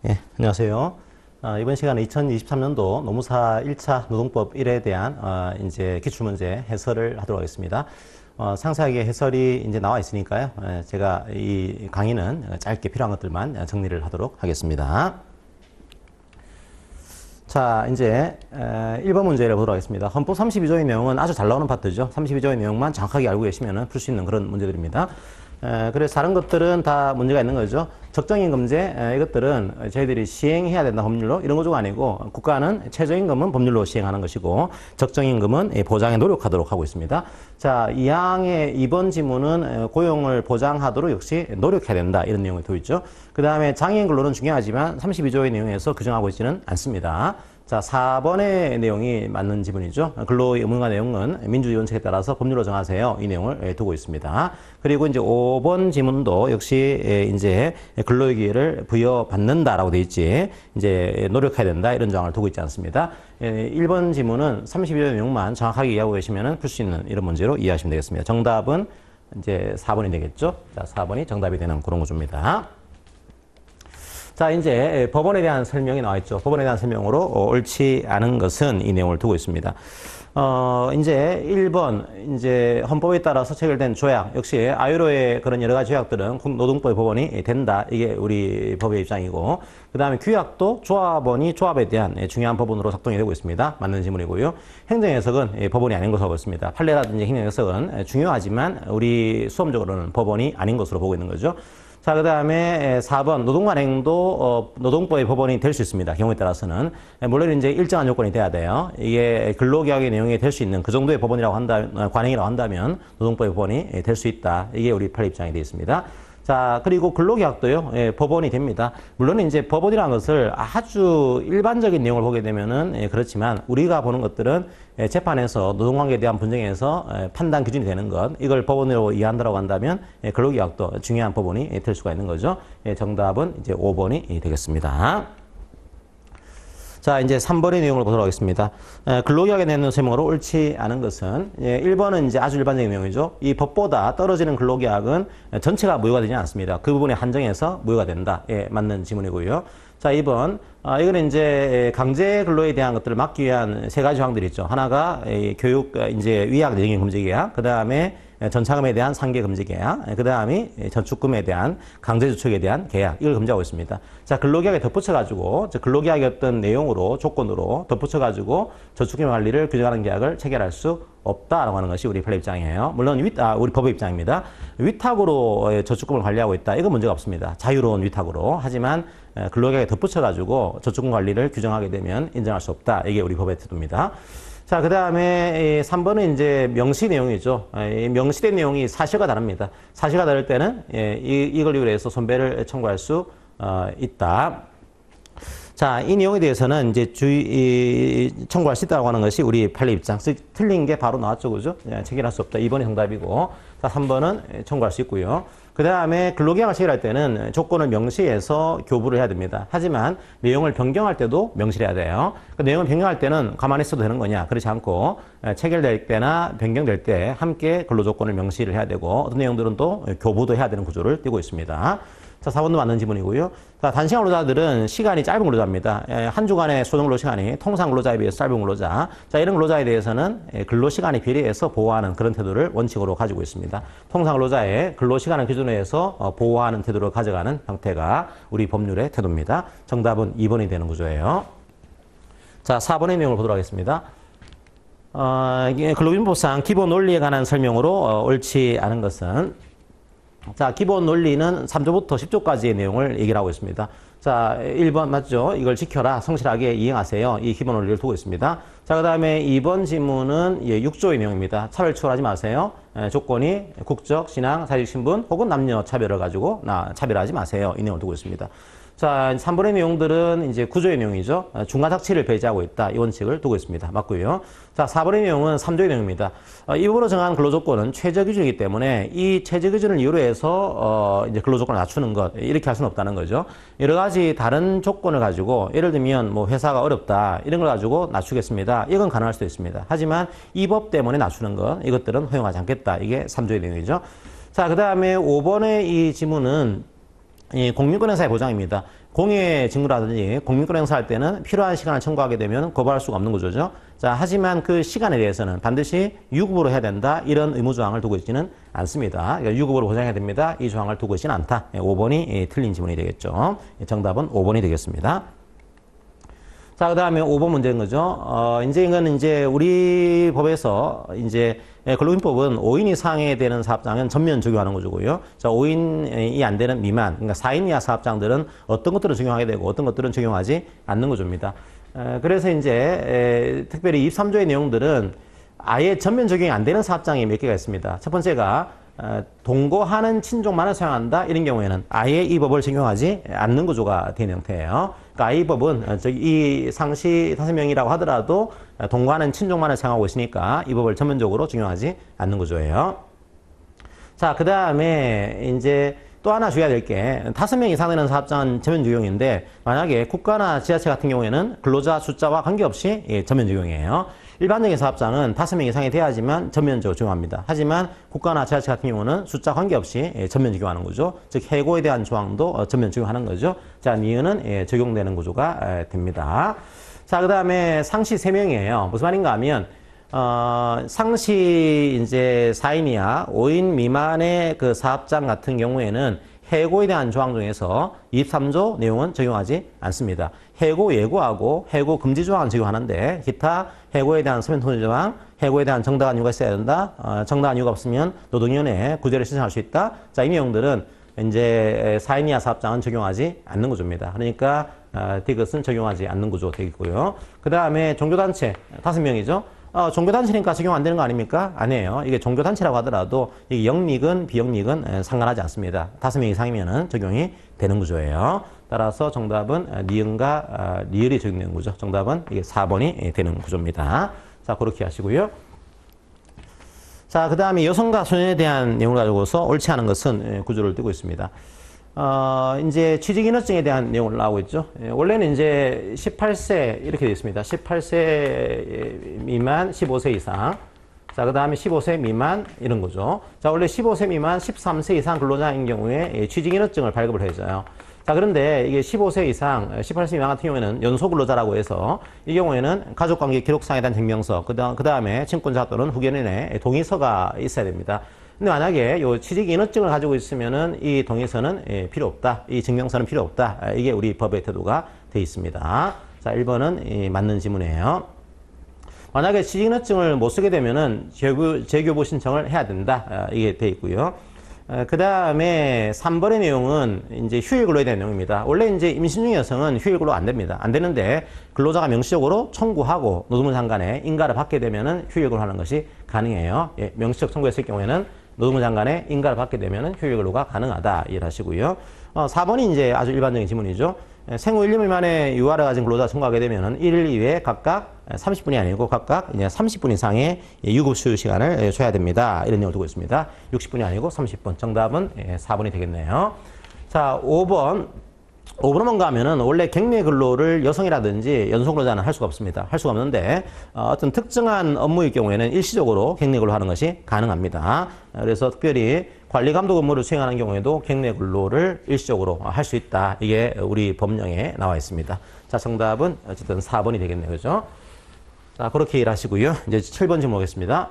예, 안녕하세요. 이번 시간에 2023년도 노무사 1차 노동법 1에 대한 이제 기출문제 해설을 하도록 하겠습니다. 상세하게 해설이 이제 나와 있으니까요. 제가 이 강의는 짧게 필요한 것들만 정리를 하도록 하겠습니다. 자, 이제 1번 문제를 보도록 하겠습니다. 헌법 32조의 내용은 아주 잘 나오는 파트죠. 32조의 내용만 정확하게 알고 계시면 풀 수 있는 그런 문제들입니다. 그래서 다른 것들은 다 문제가 있는 거죠. 적정임금제 이것들은 저희들이 시행해야 된다 법률로 이런 거가 아니고 국가는 최저임금은 법률로 시행하는 것이고 적정임금은 보장에 노력하도록 하고 있습니다. 자, 2항의 2번 지문은 고용을 보장하도록 역시 노력해야 된다 이런 내용이 또 있죠. 그 다음에 장애인 근로는 중요하지만 32조의 내용에서 규정하고 있지는 않습니다. 자, 4번의 내용이 맞는 지문이죠. 근로 의무화 내용은 민주주의 원칙에 따라서 법률로 정하세요. 이 내용을 두고 있습니다. 그리고 이제 5번 지문도 역시 이제 근로의 기회를 부여받는다라고 돼 있지. 이제 노력해야 된다. 이런 조항을 두고 있지 않습니다. 1번 지문은 32조 내용만 정확하게 이해하고 계시면 풀 수 있는 이런 문제로 이해하시면 되겠습니다. 정답은 이제 4번이 되겠죠. 자, 4번이 정답이 되는 그런 구조입니다. 자, 이제 법원에 대한 설명이 나와 있죠. 법원에 대한 설명으로 옳지 않은 것은 이 내용을 두고 있습니다. 이제 1번, 이제 헌법에 따라서 체결된 조약, 역시 아유로의 그런 여러 가지 조약들은 노동법의 법원이 된다. 이게 우리 법의 입장이고, 그 다음에 규약도 조합원이 조합에 대한 중요한 법원으로 작동이 되고 있습니다. 맞는 지문이고요. 행정해석은 법원이 아닌 것으로 보고 있습니다. 판례라든지 행정해석은 중요하지만 우리 수험적으로는 법원이 아닌 것으로 보고 있는 거죠. 자, 그 다음에 4번, 노동관행도 노동법의 법원이 될 수 있습니다. 경우에 따라서는. 물론 이제 일정한 요건이 돼야 돼요. 이게 근로계약의 내용이 될 수 있는 그 정도의 법원이라고 관행이라고 한다면 노동법의 법원이 될 수 있다. 이게 우리 판례 입장이 되어 있습니다. 자, 그리고 근로계약도요, 법원이 됩니다. 물론 이제 법원이라는 것을 아주 일반적인 내용을 보게 되면은 그렇지만 우리가 보는 것들은 재판에서 노동관계에 대한 분쟁에서 판단 기준이 되는 것, 이걸 법원으로 이해한다고 한다면 근로계약도 중요한 법원이 될 수가 있는 거죠. 정답은 이제 5번이 되겠습니다. 자, 이제 3번의 내용을 보도록 하겠습니다. 근로계약에 내놓는 설명으로 옳지 않은 것은 1번은 이제 아주 일반적인 내용이죠. 이 법보다 떨어지는 근로계약은 전체가 무효가 되지 않습니다. 그 부분에 한정해서 무효가 된다. 예, 맞는 지문이고요. 자, 2번. 이거는 이제 강제 근로에 대한 것들을 막기 위한 세 가지 조항들이 있죠. 하나가 교육, 이제 위약 내용인 금지 계약, 그 다음에 전차금에 대한 상계 금지 계약, 그 다음이 저축금에 대한 강제 저축에 대한 계약, 이걸 금지하고 있습니다. 자, 근로계약에 덧붙여가지고, 근로계약의 어떤 내용으로, 조건으로 덧붙여가지고 저축금 관리를 규정하는 계약을 체결할 수 없다라고 하는 것이 우리 판례 입장이에요. 물론 우리 법의 입장입니다. 위탁으로 저축금을 관리하고 있다. 이건 문제가 없습니다. 자유로운 위탁으로. 하지만 근로계약에 덧붙여가지고 저축금 관리를 규정하게 되면 인정할 수 없다. 이게 우리 법의 태도입니다. 자, 그 다음에 3번은 이제 명시 내용이죠. 명시된 내용이 사실과 다릅니다. 사실과 다를 때는 이걸 이유로 해서 손배를 청구할 수 있다. 자, 이 내용에 대해서는 이제 청구할 수 있다고 하는 것이 우리 판례 입장. 틀린 게 바로 나왔죠, 그죠? 체결할 수 없다. 2번이 정답이고, 자, 3번은 청구할 수 있고요. 그 다음에 근로계약을 체결할 때는 조건을 명시해서 교부를 해야 됩니다. 하지만 내용을 변경할 때도 명시를 해야 돼요. 그 내용을 변경할 때는 가만히 있어도 되는 거냐? 그렇지 않고 체결될 때나 변경될 때 함께 근로조건을 명시를 해야 되고 어떤 내용들은 또 교부도 해야 되는 구조를 띠고 있습니다. 자, 4번도 맞는 지문이고요. 자, 단시간 근로자들은 시간이 짧은 근로자입니다. 한 주간의 소정 근로 시간이 통상 근로자에 비해서 짧은 근로자. 자, 이런 근로자에 대해서는 근로 시간에 비례해서 보호하는 그런 태도를 원칙으로 가지고 있습니다. 통상 근로자의 근로 시간을 기준으로 해서 보호하는 태도를 가져가는 형태가 우리 법률의 태도입니다. 정답은 2번이 되는 구조예요. 자, 4번의 내용을 보도록 하겠습니다. 근로기준법상 기본 논리에 관한 설명으로 옳지 않은 것은 자, 기본 논리는 3조부터 10조까지의 내용을 얘기를 하고 있습니다. 자, 1번 맞죠? 이걸 지켜라. 성실하게 이행하세요. 이 기본 논리를 두고 있습니다. 자, 그 다음에 2번 지문은 6조의 내용입니다. 차별 추월하지 마세요. 조건이 국적, 신앙, 사회적 신분 혹은 남녀 차별을 가지고 차별하지 마세요. 이 내용을 두고 있습니다. 자, 3번의 내용들은 이제 구조의 내용이죠. 중간삭취를 배제하고 있다. 이 원칙을 두고 있습니다. 맞고요. 자, 4번의 내용은 3조의 내용입니다. 이 부분으로 정한 근로조건은 최저기준이기 때문에 이 최저기준을 이유로 해서 이제 근로조건을 낮추는 것, 이렇게 할 수는 없다는 거죠. 여러 가지 다른 조건을 가지고 예를 들면 뭐 회사가 어렵다. 이런 걸 가지고 낮추겠습니다. 이건 가능할 수도 있습니다. 하지만 이 법 때문에 낮추는 것, 이것들은 허용하지 않겠다. 이게 3조의 내용이죠. 자, 그 다음에 5번의 이 지문은 공민권행사의 보장입니다. 공예 직무라든지 공민권 행사할 때는 필요한 시간을 청구하게 되면 거부할 수가 없는 구조죠. 자, 하지만 그 시간에 대해서는 반드시 유급으로 해야 된다. 이런 의무 조항을 두고 있지는 않습니다. 그러니까 유급으로 보장해야 됩니다. 이 조항을 두고 있지는 않다. 5번이 틀린 지문이 되겠죠. 정답은 5번이 되겠습니다. 자, 그 다음에 5번 문제인 거죠. 이제 이건 이제 우리 법에서 이제 근로기준법은 5인 이상에 되는 사업장은 전면 적용하는 구조고요. 자, 5인이 안 되는 미만, 그러니까 4인 이하 사업장들은 어떤 것들은 적용하게 되고 어떤 것들은 적용하지 않는 구조입니다. 그래서 이제 특별히 23조의 내용들은 아예 전면 적용이 안 되는 사업장이 몇 개가 있습니다. 첫 번째가 동거하는 친족만을 사용한다 이런 경우에는 아예 이 법을 적용하지 않는 구조가 되는 형태예요. 그러니까 이 법은 이 상시 5명이라고 하더라도 동거하는 친족만을 사용하고 있으니까 이 법을 전면적으로 적용하지 않는 구조예요. 자, 그 다음에 이제 또 하나 주의해야 될 게 5명 이상 되는 사업장은 전면 적용인데 만약에 국가나 지자체 같은 경우에는 근로자 숫자와 관계없이 전면 적용이에요. 일반적인 사업장은 5명 이상이 돼야지만 전면적으로 적용합니다. 하지만 국가나 지자체 같은 경우는 숫자 관계없이 전면 적용하는 거죠. 즉 해고에 대한 조항도 전면 적용하는 거죠. 자, 니은은 적용되는 구조가 됩니다. 자, 그 다음에 상시 3명이에요. 무슨 말인가 하면 상시 이제 4인 이하 5인 미만의 그 사업장 같은 경우에는 해고에 대한 조항 중에서 23조 내용은 적용하지 않습니다. 해고 예고하고 해고 금지 조항은 적용하는데 기타 해고에 대한 서면 통지 조항, 해고에 대한 정당한 이유가 있어야 된다. 정당한 이유가 없으면 노동위원회에 구제를 신청할 수 있다. 자, 이 내용들은 이제 4인 이하 사업장은 적용하지 않는 구조입니다. 그러니까 이것은 적용하지 않는 구조 되겠고요. 그 다음에 종교단체 5명이죠. 종교단체니까 적용 안 되는 거 아닙니까? 아니에요. 이게 종교단체라고 하더라도 이게 영리건 비영리건 상관하지 않습니다. 5명 이상이면은 적용이 되는 구조예요. 따라서 정답은 니은과 리을이 적용되는 구조. 정답은 이게 4번이 되는 구조입니다. 자, 그렇게 하시고요. 자, 그 다음에 여성과 소년에 대한 내용을 가지고서 옳지 않은 것은 구조를 띄고 있습니다. 이제 취직인허증에 대한 내용을 나오고 있죠. 원래는 이제 18세 이렇게 되어 있습니다. 18세 미만, 15세 이상. 자, 그 다음에 15세 미만 이런 거죠. 자, 원래 15세 미만, 13세 이상 근로자인 경우에 취직인허증을 발급을 해줘요. 자, 그런데 이게 15세 이상, 18세 미만 같은 경우에는 연소근로자라고 해서 이 경우에는 가족관계 기록상에 대한 증명서, 그 다음에 친권자 또는 후견인의 동의서가 있어야 됩니다. 근데 만약에 요 취직인허증을 가지고 있으면은 이 동의서는 필요 없다. 이 증명서는 필요 없다. 이게 우리 법의 태도가 되어 있습니다. 자, 1번은 맞는 지문이에요. 만약에 취직인허증을 못 쓰게 되면은 재교부 신청을 해야 된다. 이게 되어 있고요. 그 다음에 3번의 내용은 이제 휴일 근로에 대한 내용입니다. 원래 이제 임신 중인 여성은 휴일 근로 안 됩니다. 안 되는데 근로자가 명시적으로 청구하고 노동부 장관의 인가를 받게 되면은 휴일 근로하는 것이 가능해요. 예, 명시적 청구했을 경우에는 노동부 장관의 인가를 받게 되면은 휴일 근로가 가능하다 이해하시고요. 4번이 이제 아주 일반적인 지문이죠. 생후 1년 미만의 유아를 가진 근로자가 청구하게 되면은 1일 이외에 각각 30분이 아니고 각각 이제 30분 이상의 유급 수유 시간을 줘야 됩니다. 이런 내용을 두고 있습니다. 60분이 아니고 30분. 정답은 4번이 되겠네요. 자, 5번 뭔가 하면은 원래 격리 근로를 여성이라든지 연소근로자는 할 수가 없습니다. 할 수가 없는데 어떤 특정한 업무의 경우에는 일시적으로 격리 근로 하는 것이 가능합니다. 그래서 특별히 관리 감독 업무를 수행하는 경우에도 격리 근로를 일시적으로 할 수 있다. 이게 우리 법령에 나와 있습니다. 자, 정답은 어쨌든 4번이 되겠네요. 그죠? 자, 그렇게 일하시고요. 이제 7번 질문 보겠습니다.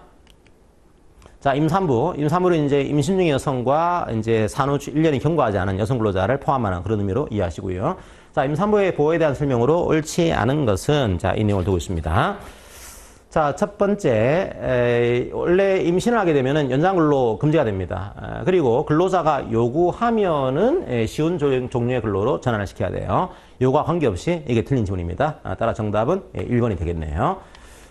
자, 임산부는 이제 임신 중인 여성과 이제 산후 1년이 경과하지 않은 여성 근로자를 포함하는 그런 의미로 이해하시고요. 자, 임산부의 보호에 대한 설명으로 옳지 않은 것은 자, 이 내용을 두고 있습니다. 자, 첫 번째, 원래 임신을 하게 되면은 연장 근로 금지가 됩니다. 그리고 근로자가 요구하면은 쉬운 종류의 근로로 전환을 시켜야 돼요. 요구와 관계없이 이게 틀린 지문입니다. 따라 정답은 1번이 되겠네요.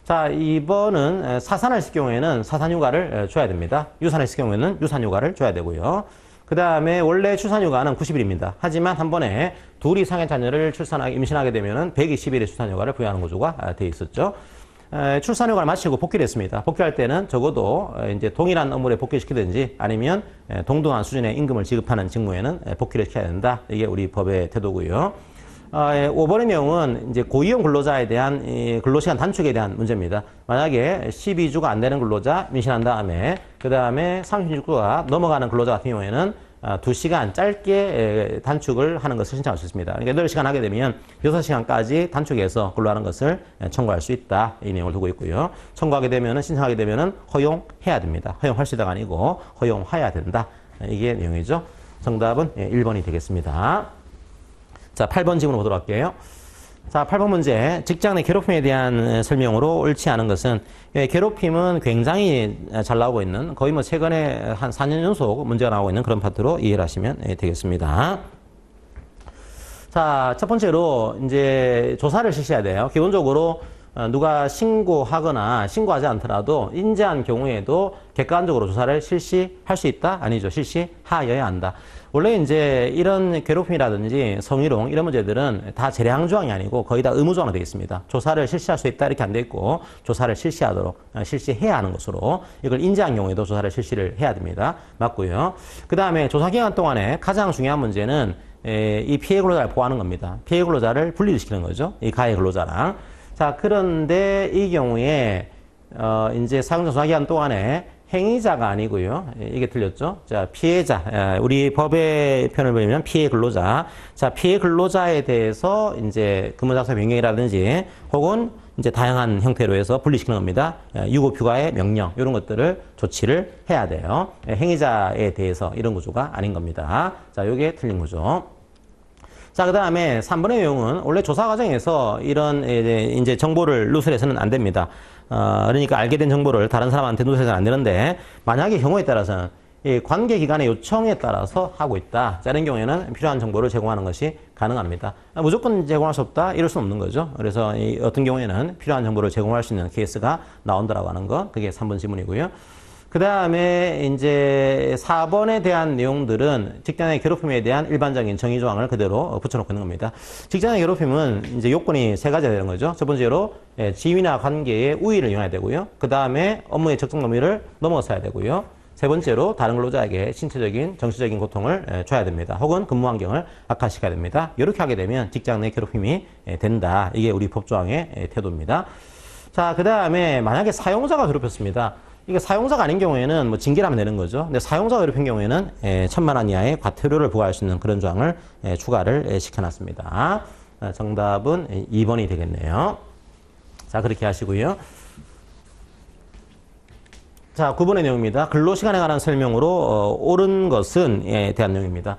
자, 2번은 사산을 했을 경우에는 사산휴가를 줘야 됩니다. 유산을 했을 경우에는 유산휴가를 줘야 되고요. 그 다음에 원래 출산휴가는 90일입니다. 하지만 한 번에 둘 이상의 자녀를 임신하게 되면은 120일의 출산휴가를 부여하는 구조가 되어 있었죠. 출산휴가를 마치고 복귀를 했습니다. 복귀할 때는 적어도 이제 동일한 업무에 복귀시키든지 아니면 동등한 수준의 임금을 지급하는 직무에는 복귀를 시켜야 된다. 이게 우리 법의 태도고요. 5번의 내용은 이제 고위험 근로자에 대한 근로시간 단축에 대한 문제입니다. 만약에 12주가 안 되는 근로자 임신한 다음에 그 다음에 36주가 넘어가는 근로자 같은 경우에는 2시간 짧게 단축을 하는 것을 신청할 수 있습니다. 그러니까 8시간 하게 되면 6시간까지 단축해서 근로하는 것을 청구할 수 있다. 이 내용을 두고 있고요. 청구하게 되면은, 신청하게 되면은 허용해야 됩니다. 허용할 수 있다가 아니고 허용해야 된다. 이게 내용이죠. 정답은 1번이 되겠습니다. 자, 8번 질문 보도록 할게요. 자, 8번 문제. 직장 내 괴롭힘에 대한 설명으로 옳지 않은 것은, 괴롭힘은 굉장히 잘 나오고 있는, 거의 뭐 최근에 한 4년 연속 문제가 나오고 있는 그런 파트로 이해를 하시면 되겠습니다. 자, 첫 번째로 이제 조사를 실시해야 돼요. 기본적으로 누가 신고하거나 신고하지 않더라도 인지한 경우에도 객관적으로 조사를 실시할 수 있다? 아니죠. 실시하여야 한다. 원래 이제 이런 괴롭힘이라든지 성희롱 이런 문제들은 다 재량 조항이 아니고 거의 다 의무 조항으로 되어 있습니다. 조사를 실시할 수 있다 이렇게 안 돼 있고 조사를 실시하도록 실시해야 하는 것으로 이걸 인지한 경우에도 조사를 실시를 해야 됩니다. 맞고요. 그 다음에 조사 기간 동안에 가장 중요한 문제는 이 피해 근로자를 보호하는 겁니다. 피해 근로자를 분리를 시키는 거죠. 이 가해 근로자랑. 자, 그런데 이 경우에 이제 사용자 조사 기간 동안에 행위자가 아니고요. 이게 틀렸죠? 자, 피해자. 우리 법의 표현을 보면 피해 근로자. 자, 피해 근로자에 대해서 이제 근무장소 변경이라든지 혹은 이제 다양한 형태로 해서 분리시키는 겁니다. 유급 휴가의 명령, 이런 것들을 조치를 해야 돼요. 행위자에 대해서 이런 구조가 아닌 겁니다. 자, 요게 틀린 구조. 자, 그 다음에 3번의 내용은 원래 조사 과정에서 이런 이제 정보를 누설해서는 안 됩니다. 그러니까 알게 된 정보를 다른 사람한테 누설해서는 안 되는데, 만약에 경우에 따라서는 이 관계기관의 요청에 따라서 하고 있다. 자, 이런 경우에는 필요한 정보를 제공하는 것이 가능합니다. 무조건 제공할 수 없다? 이럴 수는 없는 거죠. 그래서 이 어떤 경우에는 필요한 정보를 제공할 수 있는 케이스가 나온다라고 하는 것, 그게 3번 지문이고요. 그 다음에 이제 4번에 대한 내용들은 직장의 괴롭힘에 대한 일반적인 정의 조항을 그대로 붙여놓고 있는 겁니다. 직장의 괴롭힘은 이제 요건이 3가지가 되는 거죠. 첫 번째로 지위나 관계에 우위를 이용해야 되고요. 그 다음에 업무의 적정 범위를 넘어서야 되고요. 세 번째로 다른 근로자에게 신체적인, 정신적인 고통을 줘야 됩니다. 혹은 근무 환경을 악화시켜야 됩니다. 이렇게 하게 되면 직장 내 괴롭힘이 된다. 이게 우리 법조항의 태도입니다. 자, 그 다음에 만약에 사용자가 괴롭혔습니다. 이게 사용자가 아닌 경우에는 뭐 징계를 하면 되는 거죠. 근데 사용자가 괴롭힌 경우에는 1,000만 원 이하의 과태료를 부과할 수 있는 그런 조항을 추가를 시켜놨습니다. 정답은 2번이 되겠네요. 자, 그렇게 하시고요. 자, 9번의 내용입니다. 근로시간에 관한 설명으로 옳은 것은 대한 내용입니다.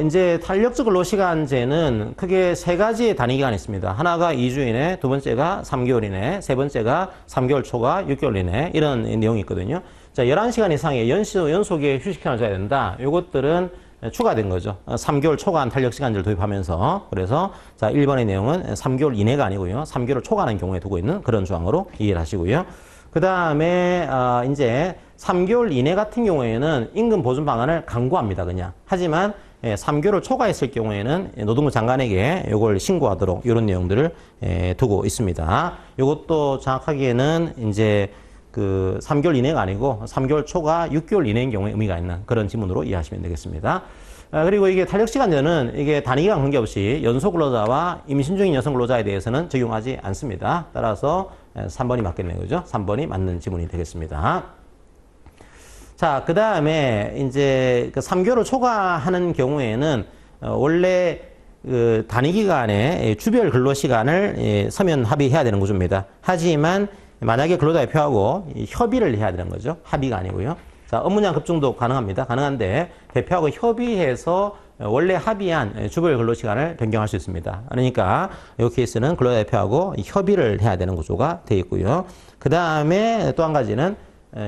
이제 탄력적 근로시간제는 크게 3가지의 단위 기간이 있습니다. 하나가 2주 이내, 두 번째가 3개월 이내, 세 번째가 3개월 초과 6개월 이내, 이런 내용이 있거든요. 자, 11시간 이상의 연속의 휴식시간을 줘야 된다. 요것들은 추가된 거죠. 3개월 초과한 탄력시간제를 도입하면서. 그래서 자, 1번의 내용은 3개월 이내가 아니고요. 3개월 초과하는 경우에 두고 있는 그런 조항으로 이해를 하시고요. 그 다음에 이제 3개월 이내 같은 경우에는 임금 보존 방안을 강구합니다. 그냥. 하지만 3개월을 초과했을 경우에는 노동부 장관에게 이걸 신고하도록 이런 내용들을 두고 있습니다. 이것도 정확하기에는 이제 그 3개월 이내가 아니고 3개월 초과 6개월 이내인 경우에 의미가 있는 그런 지문으로 이해하시면 되겠습니다. 그리고 이게 탄력시간제는 이게 단위기간 관계없이 연소 근로자와 임신 중인 여성 근로자에 대해서는 적용하지 않습니다. 따라서 3번이 맞겠네요. 그죠? 3번이 맞는 지문이 되겠습니다. 자, 그 다음에 이제 그 3개월을 초과하는 경우에는 원래 그 단위기간에 주별 근로시간을 서면 합의해야 되는 구조입니다. 하지만 만약에 근로자 대표하고 협의를 해야 되는 거죠. 합의가 아니고요. 자, 업무량 급증도 가능합니다. 가능한데 대표하고 협의해서 원래 합의한 주별 근로시간을 변경할 수 있습니다. 그러니까 이 케이스는 근로자 대표하고 협의를 해야 되는 구조가 되어 있고요. 그 다음에 또 한 가지는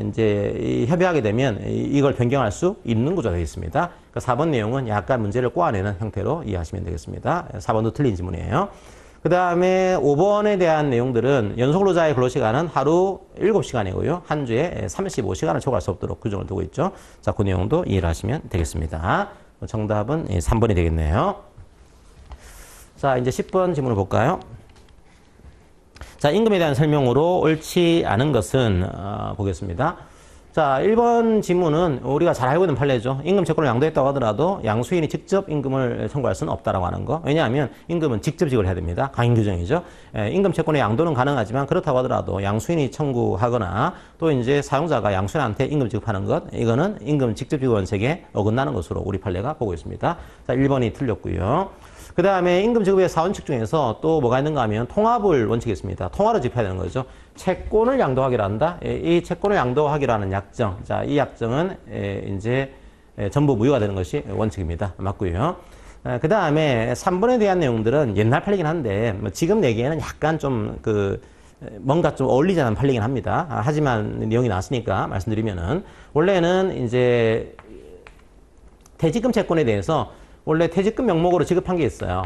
이제 협의하게 되면 이걸 변경할 수 있는 구조가 되어 있습니다. 그 4번 내용은 약간 문제를 꼬아내는 형태로 이해하시면 되겠습니다. 4번도 틀린 지문이에요. 그 다음에 5번에 대한 내용들은 연소근로자의 근로시간은 하루 7시간이고요. 한 주에 35시간을 초과할 수 없도록 규정을 두고 있죠. 자, 그 내용도 이해를 하시면 되겠습니다. 정답은 3번이 되겠네요. 자, 이제 10번 질문을 볼까요? 자, 임금에 대한 설명으로 옳지 않은 것은 보겠습니다. 자, 1번 지문은 우리가 잘 알고 있는 판례죠. 임금 채권을 양도했다고 하더라도 양수인이 직접 임금을 청구할 수는 없다라고 하는 거. 왜냐하면 임금은 직접 지급을 해야 됩니다. 강행 규정이죠. 임금 채권의 양도는 가능하지만 그렇다고 하더라도 양수인이 청구하거나 또 이제 사용자가 양수인한테 임금 지급하는 것, 이거는 임금 직접 지급 원칙에 어긋나는 것으로 우리 판례가 보고 있습니다. 자, 1번이 틀렸고요. 그 다음에 임금 지급의 4원칙 중에서 또 뭐가 있는가 하면 통합을 원칙이 있습니다. 통화로 지급해야 되는 거죠. 채권을 양도하기로 한다. 이 채권을 양도하기로 하는 약정. 자, 이 약정은 이제 전부 무효가 되는 것이 원칙입니다. 맞고요. 그 다음에 3번에 대한 내용들은 옛날 판례긴 한데 지금 내기에는 약간 좀 뭔가 좀 어울리지 않은 판례긴 합니다. 하지만 내용이 나왔으니까 말씀드리면은 원래는 이제 퇴직금 채권에 대해서 원래 퇴직금 명목으로 지급한 게 있어요.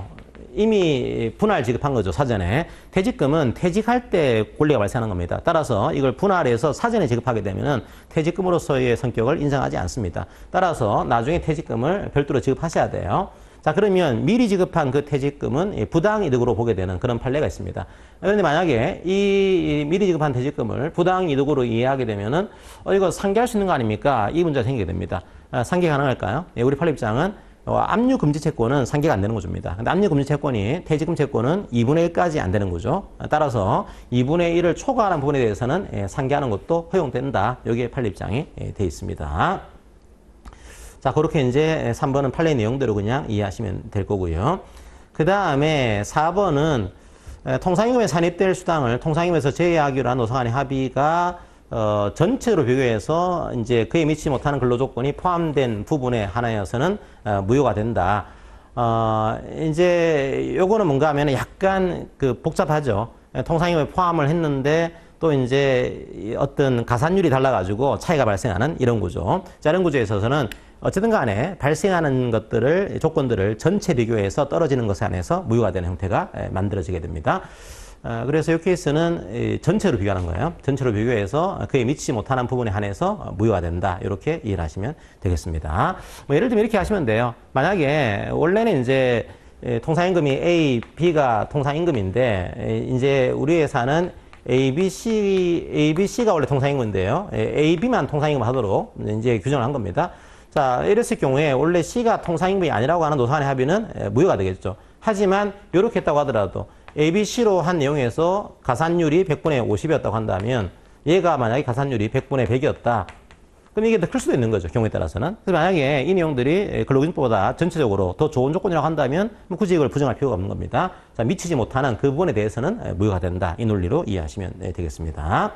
이미 분할 지급한 거죠, 사전에. 퇴직금은 퇴직할 때 권리가 발생하는 겁니다. 따라서 이걸 분할해서 사전에 지급하게 되면은 퇴직금으로서의 성격을 인정하지 않습니다. 따라서 나중에 퇴직금을 별도로 지급하셔야 돼요. 자, 그러면 미리 지급한 그 퇴직금은 부당이득으로 보게 되는 그런 판례가 있습니다. 그런데 만약에 이 미리 지급한 퇴직금을 부당이득으로 이해하게 되면은 이거 상계할 수 있는 거 아닙니까? 이 문제가 생기게 됩니다. 상계 가능할까요? 우리 판례 입장은 압류 금지 채권은 상계가 안 되는 구조입니다. 근데 압류 금지 채권이 퇴직금 채권은 2분의 1까지 안 되는 거죠. 따라서 2분의 1을 초과하는 부분에 대해서는 상계하는 것도 허용된다. 여기에 판례 입장이 되어 있습니다. 자, 그렇게 이제 3번은 판례 내용대로 그냥 이해하시면 될 거고요. 그 다음에 4번은 통상임금에 산입될 수당을 통상임금에서 제외하기로 한 노사 간의 합의가 전체로 비교해서 이제 그에 미치지 못하는 근로조건이 포함된 부분에 하나여서는 무효가 된다. 이제 요거는 뭔가 하면 약간 복잡하죠. 통상임금에 포함을 했는데 또 이제 어떤 가산율이 달라가지고 차이가 발생하는 이런 구조. 자, 이런 구조에 있어서는 어쨌든 간에 발생하는 것들을, 조건들을 전체 비교해서 떨어지는 것에 한해서 무효가 되는 형태가 만들어지게 됩니다. 그래서 이 케이스는 전체로 비교하는 거예요. 전체로 비교해서 그에 미치지 못하는 부분에 한해서 무효가 된다. 이렇게 이해를 하시면 되겠습니다. 뭐 예를 들면 이렇게 하시면 돼요. 만약에 원래는 이제 통상임금이 A, B가 통상임금인데 이제 우리 회사는 ABC가 원래 통상임금인데요. AB만 통상임금 하도록 이제 규정을 한 겁니다. 자, 이랬을 경우에 원래 C가 통상임금이 아니라고 하는 노사 간의 합의는 무효가 되겠죠. 하지만 이렇게 했다고 하더라도 ABC로 한 내용에서 가산율이 100분의 50이었다고 한다면 얘가 만약에 가산율이 100분의 100이었다. 그럼 이게 더 클 수도 있는 거죠. 경우에 따라서는. 그래서 만약에 이 내용들이 근로기준법보다 전체적으로 더 좋은 조건이라고 한다면 굳이 이걸 부정할 필요가 없는 겁니다. 자, 미치지 못하는 그 부분에 대해서는 무효가 된다. 이 논리로 이해하시면 되겠습니다.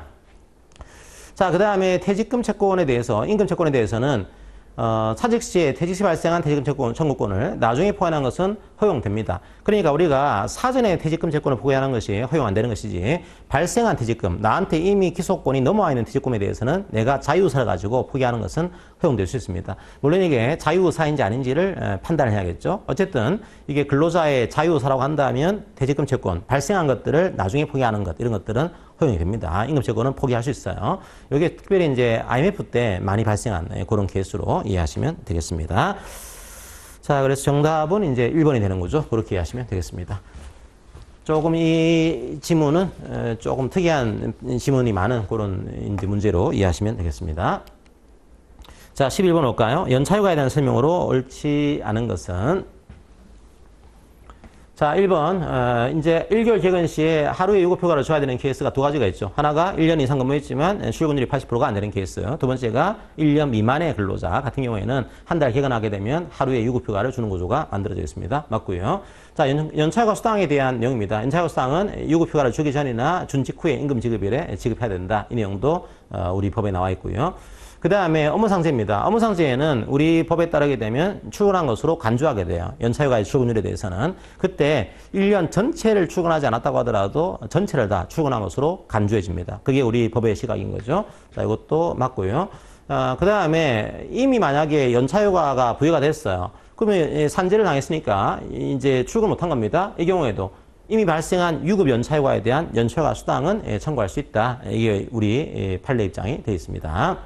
자, 그 다음에 퇴직금 채권에 대해서, 임금 채권에 대해서는 사직 시에 퇴직 시 발생한 퇴직금 채권 청구권을 나중에 포함한 것은 허용됩니다. 그러니까 우리가 사전에 퇴직금 채권을 포기하는 것이 허용 안 되는 것이지 발생한 퇴직금, 나한테 이미 기소권이 넘어와 있는 퇴직금에 대해서는 내가 자유의사를 가지고 포기하는 것은 허용될 수 있습니다. 물론 이게 자유의사인지 아닌지를 판단을 해야겠죠. 어쨌든 이게 근로자의 자유의사라고 한다면 퇴직금 채권, 발생한 것들을 나중에 포기하는 것, 이런 것들은 허용이 됩니다. 임금 채권은 포기할 수 있어요. 이게 특별히 이제 IMF 때 많이 발생한 그런 케이스로 이해하시면 되겠습니다. 자, 그래서 정답은 이제 1번이 되는 거죠. 그렇게 이해하시면 되겠습니다. 조금 이 지문은 조금 특이한 지문이 많은 그런 이제 문제로 이해하시면 되겠습니다. 자, 11번 올까요? 연차휴가에 대한 설명으로 옳지 않은 것은 자, 1번, 이제 1개월 개근 시에 하루에 유급휴가를 줘야 되는 케이스가 두 가지가 있죠. 하나가 1년 이상 근무했지만 출근율이 80%가 안 되는 케이스. 두 번째가 1년 미만의 근로자 같은 경우에는 한 달 개근하게 되면 하루에 유급휴가를 주는 구조가 만들어져 있습니다. 맞고요. 자, 연차휴가 수당에 대한 내용입니다. 연차휴가 수당은 유급휴가를 주기 전이나 준 직후에 임금 지급일에 지급해야 된다. 이 내용도 우리 법에 나와 있고요. 그 다음에 업무상재입니다. 업무상재에는 우리 법에 따르게 되면 출근한 것으로 간주하게 돼요. 연차휴가의 출근율에 대해서는. 그때 1년 전체를 출근하지 않았다고 하더라도 전체를 다 출근한 것으로 간주해집니다. 그게 우리 법의 시각인 거죠. 자, 이것도 맞고요. 그 다음에 이미 만약에 연차휴가가 부여가 됐어요. 그러면 산재를 당했으니까 이제 출근 못한 겁니다. 이 경우에도 이미 발생한 유급 연차휴가에 대한 연차휴가 수당은 청구할 수 있다. 이게 우리 판례 입장이 되어 있습니다.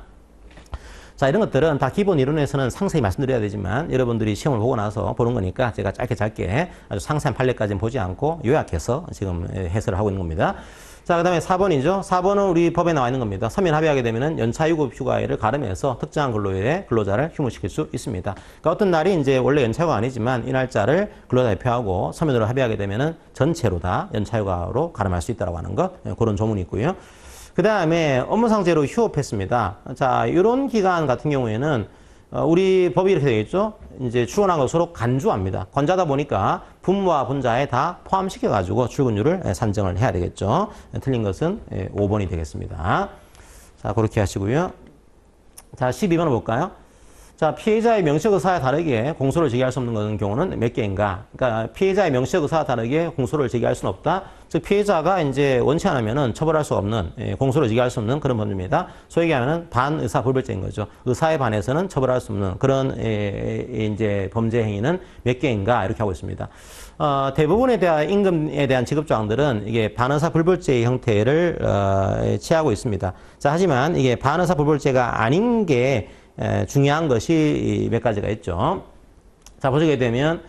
자, 이런 것들은 다 기본 이론에서는 상세히 말씀드려야 되지만 여러분들이 시험을 보고 나서 보는 거니까 제가 짧게 아주 상세한 판례까지는 보지 않고 요약해서 지금 해설을 하고 있는 겁니다. 자, 그 다음에 4번이죠. 4번은 우리 법에 나와 있는 겁니다. 서면 합의하게 되면은 연차 유급 휴가일을 가름해서 특정한 근로일에 근로자를 휴무시킬 수 있습니다. 그러니까 어떤 날이 이제 원래 연차휴가 아니지만 이 날짜를 근로자 대표하고 서면으로 합의하게 되면은 전체로 다 연차휴가로 가름할 수 있다라고 하는 것, 그런 조문이 있고요. 그 다음에 업무상재로 휴업했습니다. 자, 이런 기간 같은 경우에는 우리 법이 이렇게 되어 있죠. 이제 출근한 것으로 간주합니다. 관자다 보니까 분모와 분자에 다 포함시켜가지고 출근율을 산정을 해야 되겠죠. 틀린 것은 5번이 되겠습니다. 자, 그렇게 하시고요. 자, 12번을 볼까요? 자, 피해자의 명시적 의사와 다르게 공소를 제기할 수 없는 경우는 몇 개인가? 그러니까 피해자의 명시적 의사와 다르게 공소를 제기할 수는 없다. 즉 피해자가 이제 원치 않으면은 처벌할 수 없는, 공소를 제기할 수 없는 그런 범죄입니다. 소위 얘기하면은 반의사 불벌죄인 거죠. 의사에 반해서는 처벌할 수 없는 그런 이제 범죄 행위는 몇 개인가 이렇게 하고 있습니다. 대부분에 대한 임금에 대한 지급 조항들은 이게 반의사 불벌죄의 형태를 취하고 있습니다. 자, 하지만 이게 반의사 불벌죄가 아닌 게 중요한 것이 몇 가지가 있죠. 자, 보시게 되면,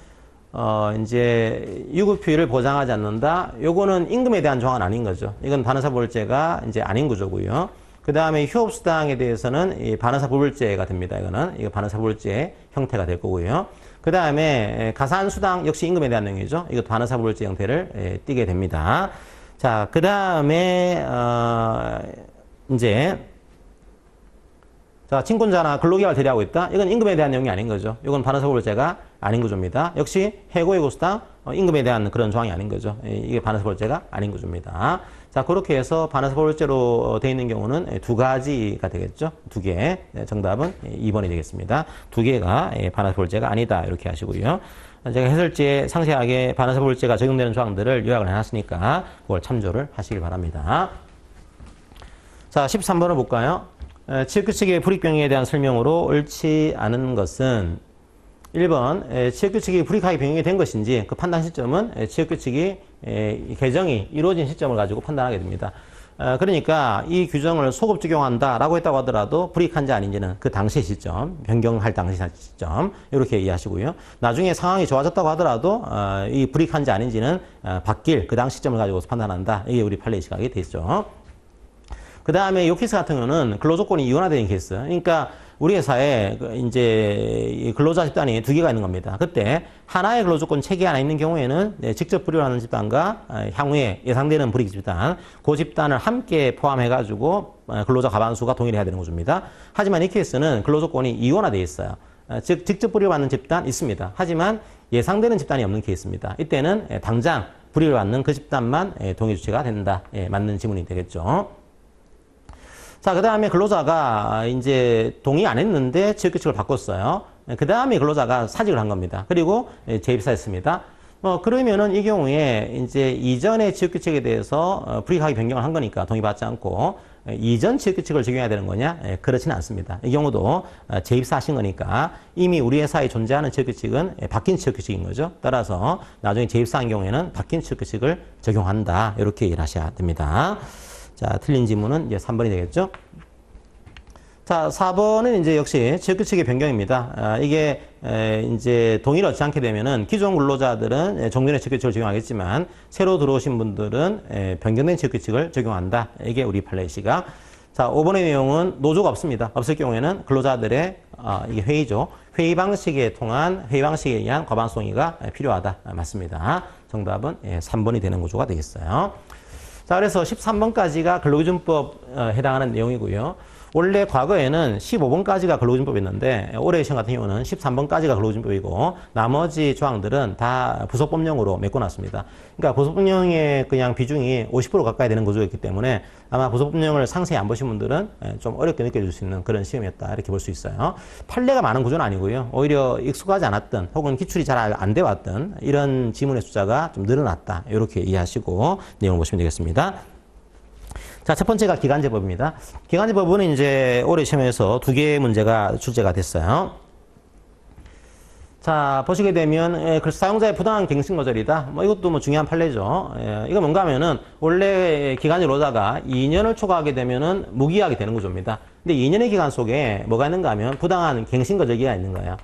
이제, 유급휴일을 보장하지 않는다. 요거는 임금에 대한 조항은 아닌 거죠. 이건 반의사불벌죄가 이제 아닌 구조고요. 그 다음에 휴업수당에 대해서는 이 반의사불벌죄가 됩니다. 이거 반의사불벌죄의 형태가 될 거고요. 그 다음에 가산수당 역시 임금에 대한 내용이죠. 이것도 반의사불벌죄 형태를 띠게 됩니다. 자, 그 다음에, 이제, 자, 친권자나 근로기간을 대리하고 있다. 이건 임금에 대한 내용이 아닌 거죠. 이건 반의사불벌죄가 아닌 구조입니다. 역시 해고해고수당, 임금에 대한 그런 조항이 아닌 거죠. 이게 반의사불벌죄가 아닌 구조입니다. 자, 그렇게 해서 반의사불벌죄로 되어 있는 경우는 두 가지가 되겠죠. 두 개. 정답은 2번이 되겠습니다. 두 개가 반의사불벌죄가 아니다. 이렇게 하시고요. 제가 해설지에 상세하게 반의사불벌죄가 적용되는 조항들을 요약을 해놨으니까 그걸 참조를 하시길 바랍니다. 자, 13번을 볼까요? 취업규칙의 불이익병에 대한 설명으로 옳지 않은 것은 1번 취업규칙이 불이익하게 병행이 된 것인지 그 판단 시점은 취업규칙이 개정이 이루어진 시점을 가지고 판단하게 됩니다. 그러니까 이 규정을 소급 적용한다라고 했다고 하더라도 불이익한지 아닌지는 그 당시 시점, 변경할 당시 시점 이렇게 이해하시고요. 나중에 상황이 좋아졌다고 하더라도 이 불이익한지 아닌지는 바뀔 그 당시 시점을 가지고 판단한다. 이게 우리 판례 시각이 되죠. 그 다음에 이 케이스 같은 경우는 근로조건이 이원화된 케이스. 그러니까 우리 회사에 이제 근로자 집단이 두 개가 있는 겁니다. 그때 하나의 근로조건 체계 하나 있는 경우에는 직접 불이익을 하는 집단과 향후에 예상되는 불이익 집단, 그 집단을 함께 포함해가지고 근로자 과반수가 동의를 해야 되는 구조입니다. 하지만 이 케이스는 근로조건이 이원화되어 있어요. 즉 직접 불이익을 받는 집단 있습니다. 하지만 예상되는 집단이 없는 케이스입니다. 이때는 당장 불이익을 받는 그 집단만 동의 주체가 된다. 맞는 지문이 되겠죠. 자, 그 다음에 근로자가 이제 동의 안 했는데 취업규칙을 바꿨어요. 그 다음에 근로자가 사직을 한 겁니다. 그리고 재입사했습니다. 그러면은 이 경우에 이제 이전의 취업규칙에 대해서 불이익하게 변경을 한 거니까 동의받지 않고 이전 취업규칙을 적용해야 되는 거냐? 그렇지는 않습니다. 이 경우도 재입사하신 거니까 이미 우리 회사에 존재하는 취업규칙은 바뀐 취업규칙인 거죠. 따라서 나중에 재입사한 경우에는 바뀐 취업규칙을 적용한다. 이렇게 이해를 하셔야 됩니다. 자, 틀린 지문은 이제 3번이 되겠죠. 자, 4번은 이제 역시 취업규칙의 변경입니다. 이게 이제 동의를 얻지 않게 되면은 기존 근로자들은 종전의 취업규칙을 적용하겠지만 새로 들어오신 분들은 변경된 취업규칙을 적용한다. 이게 우리 판례 시각. 자, 5번의 내용은 노조가 없습니다. 없을 경우에는 근로자들의 이게 회의죠. 회의 방식에 의한 과반수동의가 필요하다. 맞습니다. 정답은 3번이 되는 구조가 되겠어요. 자, 그래서 13번까지가 근로기준법 해당하는 내용이고요. 원래 과거에는 15번까지가 근로기준법이었는데 올해 시험 같은 경우는 13번까지가 근로기준법이고 나머지 조항들은 다 부속법령으로 메꿔놨습니다. 그러니까 부속법령의 그냥 비중이 50% 가까이 되는 구조였기 때문에 아마 부속법령을 상세히 안 보신 분들은 좀 어렵게 느껴질 수 있는 그런 시험이었다 이렇게 볼 수 있어요. 판례가 많은 구조는 아니고요. 오히려 익숙하지 않았던 혹은 기출이 잘 안 돼 왔던 이런 지문의 숫자가 좀 늘어났다 이렇게 이해하시고 내용을 보시면 되겠습니다. 자, 첫 번째가 기간제법입니다. 기간제법은 이제 올해 시험에서 두 개의 문제가 출제가 됐어요. 자, 보시게 되면 사용자의 부당한 갱신 거절이다. 이것도 중요한 판례죠. 이거 뭔가 하면은 원래 기간제 노자가 2년을 초과하게 되면은 무기하게 되는 구조입니다. 근데 2년의 기간 속에 뭐가 있는가 하면 부당한 갱신 거절기가 있는 거예요.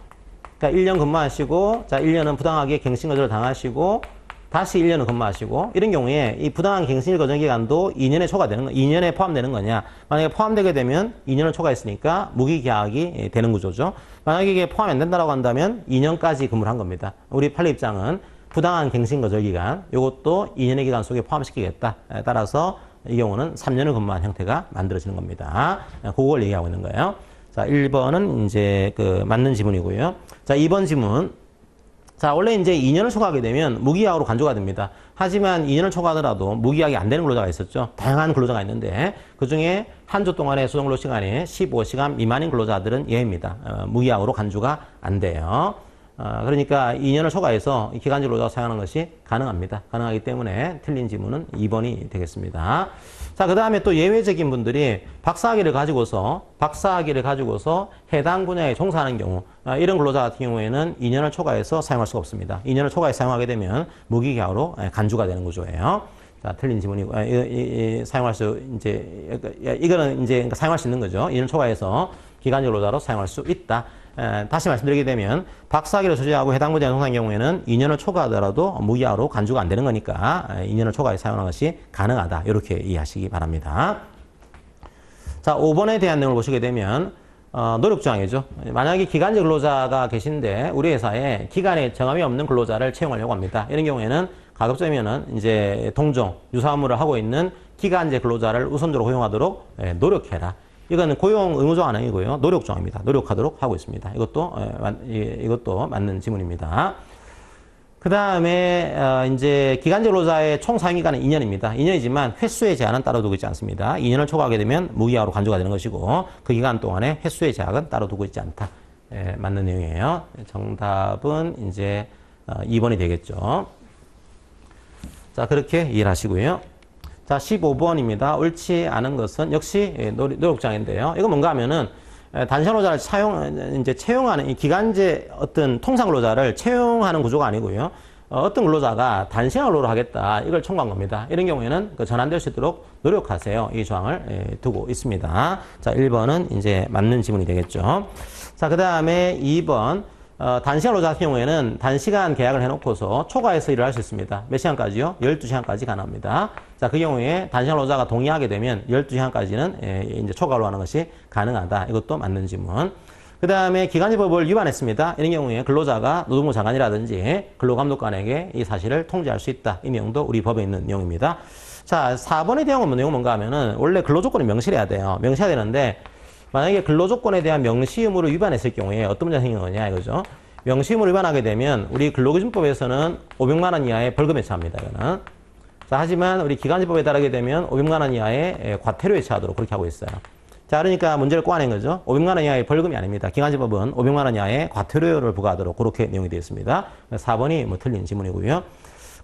그러니까 1년 근무하시고 자, 1년은 부당하게 갱신 거절을 당하시고 다시 1년을 근무하시고 이런 경우에 이 부당한 갱신일 거정 기간도 2년에 초과되는 거, 2년에 포함되는 거냐? 만약에 포함되게 되면 2년을 초과했으니까 무기계약이 되는 구조죠. 만약에 이게 포함이 안 된다라고 한다면 2년까지 근무를 한 겁니다. 우리 판례 입장은 부당한 갱신 거절 기간, 이것도 2년의 기간 속에 포함시키겠다. 따라서 이 경우는 3년을 근무한 형태가 만들어지는 겁니다. 그걸 얘기하고 있는 거예요. 자, 1번은 이제 그 맞는 지문이고요. 자, 2번 지문. 자, 원래 이제 2년을 초과하게 되면 무기약으로 간주가 됩니다. 하지만 2년을 초과하더라도 무기약이 안 되는 근로자가 있었죠. 다양한 근로자가 있는데 그 중에 한 주 동안의 수동 근로 시간이 15시간 미만인 근로자들은 예입니다. 무기약으로 간주가 안 돼요. 그러니까 2년을 초과해서 기간제 근로자가 사용하는 것이 가능합니다. 가능하기 때문에 틀린 지문은 2번이 되겠습니다. 자, 그 다음에 또 예외적인 분들이 박사학위를 가지고서 해당 분야에 종사하는 경우, 이런 근로자 같은 경우에는 2년을 초과해서 사용할 수가 없습니다. 2년을 초과해서 사용하게 되면 무기계약으로 간주가 되는 구조예요. 자, 틀린 지문이고, 사용할 수, 이거는 이제 사용할 수 있는 거죠. 2년 초과해서 기간제 근로자로 사용할 수 있다. 다시 말씀드리게 되면 박사학위를 소지하고 해당 분야에 종사하는 경우에는 2년을 초과하더라도 무기약으로 간주가 안 되는 거니까 2년을 초과해 사용하는 것이 가능하다. 이렇게 이해하시기 바랍니다. 자, 5번에 대한 내용을 보시게 되면 노력조항이죠. 만약에 기간제 근로자가 계신데 우리 회사에 기간에 정함이 없는 근로자를 채용하려고 합니다. 이런 경우에는 가급적이면은 이제 동종, 유사 업무를 하고 있는 기간제 근로자를 우선적으로 고용하도록 노력해라. 이거는 고용 의무조항 아니고요. 노력조항입니다. 노력하도록 하고 있습니다. 이것도 맞는 지문입니다. 그 다음에, 이제 기간제 근로자의 총 사용기간은 2년입니다. 2년이지만 횟수의 제한은 따로 두고 있지 않습니다. 2년을 초과하게 되면 무기약으로 간주가 되는 것이고 그 기간 동안에 횟수의 제약은 따로 두고 있지 않다. 맞는 내용이에요. 정답은 이제 2번이 되겠죠. 자, 그렇게 이해를 하시고요. 자, 15번입니다. 옳지 않은 것은 역시 노력장인데요. 이거 뭔가 하면은 단시간 근로자를 채용하는 이 기간제 어떤 통상 근로자를 채용하는 구조가 아니고요. 어떤 근로자가 단시간 근로를 하겠다. 이걸 청구한 겁니다. 이런 경우에는 그 전환될 수 있도록 노력하세요. 이 조항을 두고 있습니다. 자, 1번은 이제 맞는 지문이 되겠죠. 자, 그 다음에 2번. 단시간 근로자 같은 경우에는 단시간 계약을 해놓고서 초과해서 일을 할 수 있습니다. 몇 시간까지요? 12시간까지 가능합니다. 자, 그 경우에 단시간 근로자가 동의하게 되면 12시간까지는 이제 초과로 하는 것이 가능하다. 이것도 맞는 지문. 그 다음에 기간제법을 위반했습니다. 이런 경우에 근로자가 노동부 장관이라든지 근로감독관에게 이 사실을 통지할 수 있다. 이 내용도 우리 법에 있는 내용입니다. 자, 4번에 대한 내용은 뭔가 하면은 원래 근로조건이 명시해야 돼요. 명시해야 되는데 만약에 근로조건에 대한 명시 의무를 위반했을 경우에 어떤 문제가 생기는 거냐 이거죠. 명시 의무를 위반하게 되면 우리 근로기준법에서는 500만 원 이하의 벌금에 처합니다. 이거는. 자, 하지만 우리 기간제법에 따르게 되면 500만 원 이하의 과태료에 처하도록 그렇게 하고 있어요. 자, 그러니까 문제를 꼬아낸 거죠. 500만 원 이하의 벌금이 아닙니다. 기간제법은 500만 원 이하의 과태료를 부과하도록 그렇게 내용이 되어 있습니다. 4번이 뭐 틀린 지문이고요.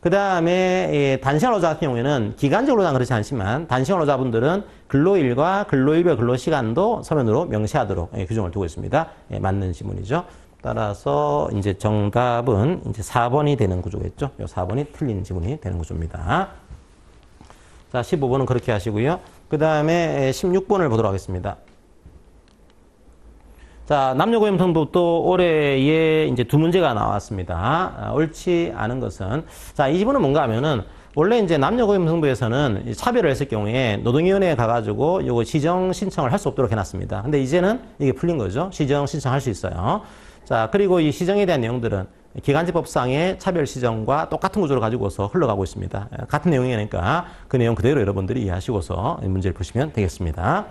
그 다음에 단시간 근로자 같은 경우에는 기간제 근로자는 그렇지 않지만 단시간 근로자분들은 근로일과 근로일별 근로시간도 서면으로 명시하도록 규정을 두고 있습니다. 맞는 지문이죠. 따라서 이제 정답은 이제 4번이 되는 구조겠죠. 요 4번이 틀린 지문이 되는 구조입니다. 자, 15번은 그렇게 하시고요. 그 다음에 16번을 보도록 하겠습니다. 자, 남녀고용성법도 올해에 이제 두 문제가 나왔습니다. 옳지 않은 것은. 자, 이 지문은 뭔가 하면은 원래 이제 남녀고용성부에서는 차별을 했을 경우에 노동위원회에 가가지고 요거 시정 신청을 할 수 없도록 해놨습니다. 근데 이제는 이게 풀린 거죠. 시정 신청할 수 있어요. 자, 그리고 이 시정에 대한 내용들은 기간제법상의 차별 시정과 똑같은 구조를 가지고서 흘러가고 있습니다. 같은 내용이니까 그 내용 그대로 여러분들이 이해하시고서 문제를 푸시면 되겠습니다.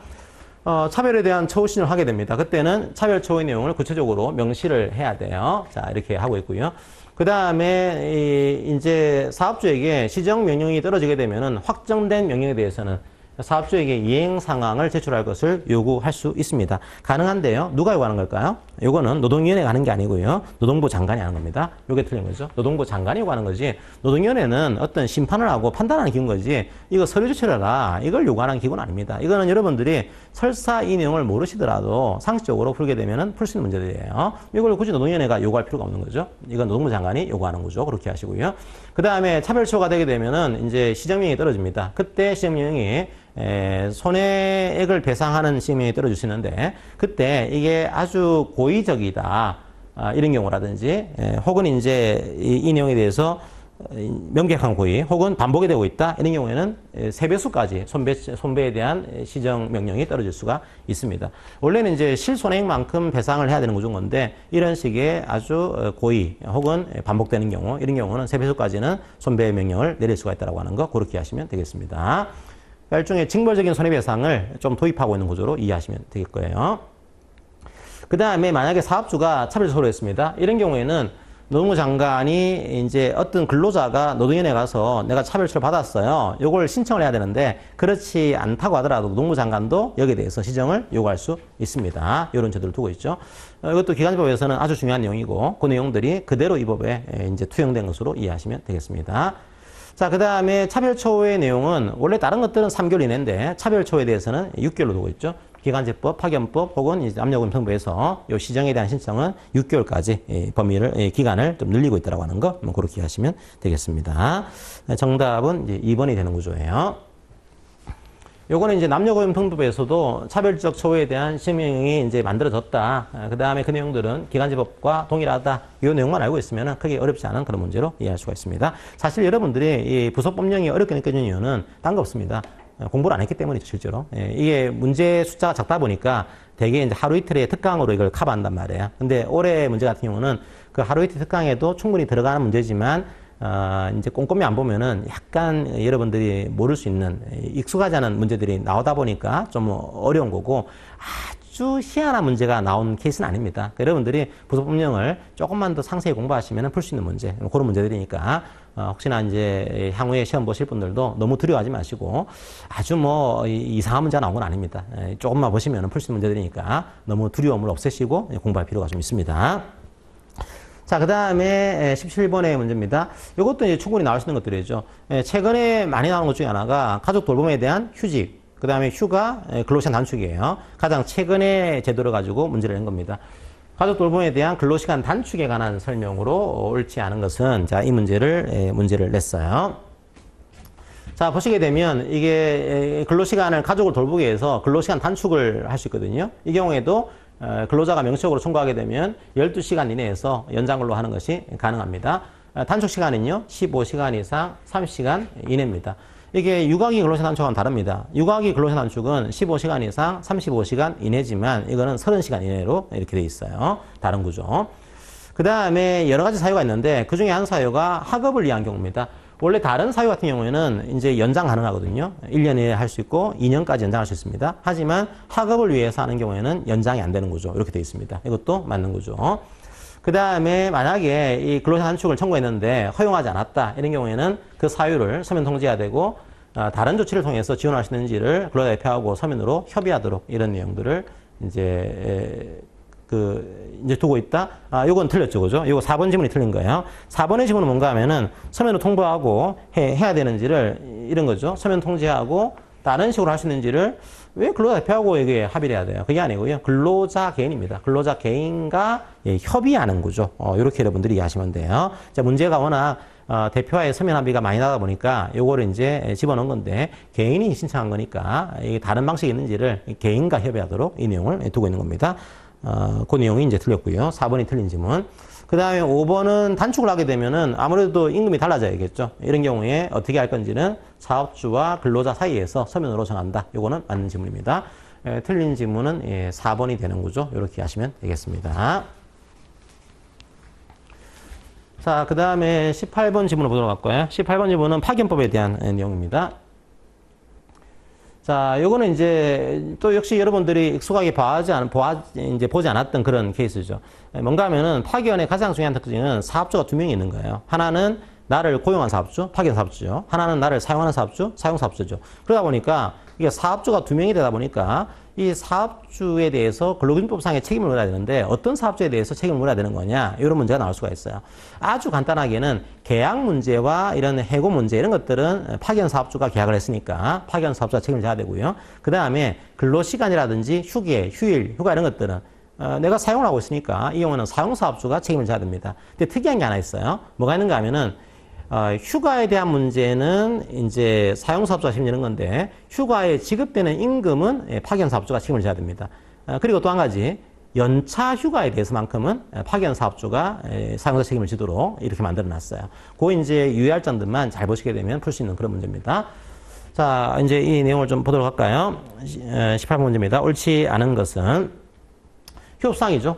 차별에 대한 처우 신청을 하게 됩니다. 그때는 차별 처우의 내용을 구체적으로 명시를 해야 돼요. 자, 이렇게 하고 있고요. 그 다음에 이제 사업주에게 시정 명령이 떨어지게 되면은 확정된 명령에 대해서는 사업주에게 이행 상황을 제출할 것을 요구할 수 있습니다. 가능한데요. 누가 요구하는 걸까요? 요거는 노동위원회가 하는 게 아니고요. 노동부 장관이 하는 겁니다. 요게 틀린 거죠. 노동부 장관이 요구하는 거지. 노동위원회는 어떤 심판을 하고 판단하는 기구인 거지. 이거 서류 제출해라. 이걸 요구하는 기구는 아닙니다. 이거는 여러분들이 설사 이 내용을 모르시더라도 상식적으로 풀게 되면은 풀 수 있는 문제들이에요. 이걸 굳이 노동위원회가 요구할 필요가 없는 거죠. 이건 노동부 장관이 요구하는 거죠. 그렇게 하시고요. 그 다음에 차별처우가 되게 되면은 이제 시정명령이 떨어집니다. 그때 시정명령이 손해액을 배상하는 시정명령이 떨어지시는데 그때 이게 아주 고의적이다. 이런 경우라든지 혹은 이제 이 내용에 대해서 명백한 고의 혹은 반복이 되고 있다. 이런 경우에는 3배수까지 손배에 대한 시정 명령이 떨어질 수가 있습니다. 원래는 이제 실손해액만큼 배상을 해야 되는 구조인 건데 이런 식의 아주 고의 혹은 반복되는 경우 이런 경우는 3배수까지는 손배 명령을 내릴 수가 있다고 하는 거 그렇게 하시면 되겠습니다. 일종의 징벌적인 손해배상을 좀 도입하고 있는 구조로 이해하시면 되실 거예요. 그 다음에 만약에 사업주가 차별소를 했습니다. 이런 경우에는 노동부 장관이 이제 어떤 근로자가 노동위원회에 가서 내가 차별처를 받았어요. 요걸 신청을 해야 되는데 그렇지 않다고 하더라도 노동부 장관도 여기에 대해서 시정을 요구할 수 있습니다. 이런 제도를 두고 있죠. 이것도 기간제법에서는 아주 중요한 내용이고 그 내용들이 그대로 이 법에 이제 투영된 것으로 이해하시면 되겠습니다. 자, 그 다음에 차별초의 내용은 원래 다른 것들은 3개월 이내인데 차별초에 대해서는 6개월로 두고 있죠. 기간제법, 파견법 혹은 이제 압력금평부에서 이 시정에 대한 신청은 6개월까지 범위를, 기간을 좀 늘리고 있다고 하는 거, 그렇게 하시면 되겠습니다. 정답은 이제 2번이 되는 구조예요. 요거는 이제 남녀고용평법에서도 차별적 초에 대한 시정명령이 이제 만들어졌다. 그 다음에 그 내용들은 기간제법과 동일하다. 이 내용만 알고 있으면 크게 어렵지 않은 그런 문제로 이해할 수가 있습니다. 사실 여러분들이 이 부속법령이 어렵게 느껴지는 이유는 딴 거 없습니다. 공부를 안 했기 때문이죠, 실제로. 이게 문제 숫자가 작다 보니까 대개 이제 하루 이틀의 특강으로 이걸 커버한단 말이에요. 근데 올해 문제 같은 경우는 그 하루 이틀 특강에도 충분히 들어가는 문제지만, 이제 꼼꼼히 안 보면은 약간 여러분들이 모를 수 있는 익숙하지 않은 문제들이 나오다 보니까 좀 어려운 거고 아주 희한한 문제가 나온 케이스는 아닙니다. 그러니까 여러분들이 부속법령을 조금만 더 상세히 공부하시면 풀 수 있는 문제, 그런 문제들이니까 혹시나 이제 향후에 시험 보실 분들도 너무 두려워하지 마시고 아주 뭐 이상한 문제가 나온 건 아닙니다. 조금만 보시면 풀 수 있는 문제들이니까 너무 두려움을 없애시고 공부할 필요가 좀 있습니다. 자, 그 다음에 17번의 문제입니다. 이것도 이제 충분히 나올 수 있는 것들이죠. 최근에 많이 나오는 것 중에 하나가 가족 돌봄에 대한 휴직, 그 다음에 휴가, 근로시간 단축이에요. 가장 최근에 제도를 가지고 문제를 낸 겁니다. 가족 돌봄에 대한 근로시간 단축에 관한 설명으로 옳지 않은 것은, 자, 이 문제를 냈어요. 자, 보시게 되면 이게 근로시간을 가족을 돌보기 위해서 근로시간 단축을 할 수 있거든요. 이 경우에도 근로자가 명시적으로 청구하게 되면 12시간 이내에서 연장 근로하는 것이 가능합니다. 단축 시간은요, 15시간 이상 30시간 이내입니다. 이게 육아기 근로시간 단축과는 다릅니다. 육아기 근로시간 단축은 15시간 이상 35시간 이내지만 이거는 30시간 이내로 이렇게 돼 있어요. 다른 구조. 그 다음에 여러 가지 사유가 있는데 그 중에 한 사유가 학업을 위한 경우입니다. 원래 다른 사유 같은 경우에는 이제 연장 가능하거든요. 1년 이내에 할 수 있고 2년까지 연장할 수 있습니다. 하지만 학업을 위해서 하는 경우에는 연장이 안 되는 구조. 이렇게 돼 있습니다. 이것도 맞는 구조. 그 다음에 만약에 이 근로시간 단축을 청구했는데 허용하지 않았다. 이런 경우에는 그 사유를 서면 통지해야 되고 다른 조치를 통해서 지원할 수 있는지를 근로자 대표하고 서면으로 협의하도록 이런 내용들을 이제 이제 두고 있다. 요건 틀렸죠, 그죠? 요거 4번 지문이 틀린 거예요. 4번의 지문은 뭔가 하면은 서면으로 통보하고 해야 되는지를 이런 거죠. 서면 통지하고 다른 식으로 할 수 있는지를 왜 근로자 대표하고 이게 합의를 해야 돼요? 그게 아니고요. 근로자 개인입니다. 근로자 개인과 협의하는 거죠. 이렇게 여러분들이 이해하시면 돼요. 자, 문제가 워낙 대표와의 서면 합의가 많이 나다 보니까 요거를 이제 집어넣은 건데 개인이 신청한 거니까 이게 다른 방식이 있는지를 개인과 협의하도록 이 내용을 두고 있는 겁니다. 그 내용이 이제 틀렸고요. 4번이 틀린 지문. 그 다음에 5번은 단축을 하게 되면은 아무래도 임금이 달라져야겠죠. 이런 경우에 어떻게 할 건지는 사업주와 근로자 사이에서 서면으로 정한다. 요거는 맞는 지문입니다. 틀린 지문은 4번이 되는 거죠. 이렇게 하시면 되겠습니다. 자, 그 다음에 18번 지문을 보도록 할 거예요. 18번 지문은 파견법에 대한 내용입니다. 자, 요거는 이제 또 역시 여러분들이 익숙하게 보지 않았던 그런 케이스죠. 뭔가 하면은 파견의 가장 중요한 특징은 사업주가 2명이 있는 거예요. 하나는 나를 고용한 사업주, 파견 사업주죠. 하나는 나를 사용하는 사업주, 사용 사업주죠. 그러다 보니까 이게 사업주가 2명이 되다 보니까 이 사업주에 대해서 근로기준법상의 책임을 물어야 되는데 어떤 사업주에 대해서 책임을 물어야 되는 거냐, 이런 문제가 나올 수가 있어요. 아주 간단하게는 계약 문제와 이런 해고 문제 이런 것들은 파견 사업주가 계약을 했으니까 파견 사업주가 책임을 져야 되고요. 그 다음에 근로시간이라든지 휴일, 휴가 이런 것들은 내가 사용을 하고 있으니까 이 경우는 사용 사업주가 책임을 져야 됩니다. 근데 특이한 게 하나 있어요. 뭐가 있는가 하면은 휴가에 대한 문제는 이제 사용사업주가 책임지는 건데 휴가에 지급되는 임금은 파견사업주가 책임을 져야 됩니다. 그리고 또 한 가지, 연차 휴가에 대해서만큼은 파견 사업주가 사용자 책임을 지도록 이렇게 만들어 놨어요. 그 이제 유의할 점들만 잘 보시게 되면 풀 수 있는 그런 문제입니다. 자, 이제 이 내용을 좀 보도록 할까요? 18번 문제입니다. 옳지 않은 것은 휴업상이죠.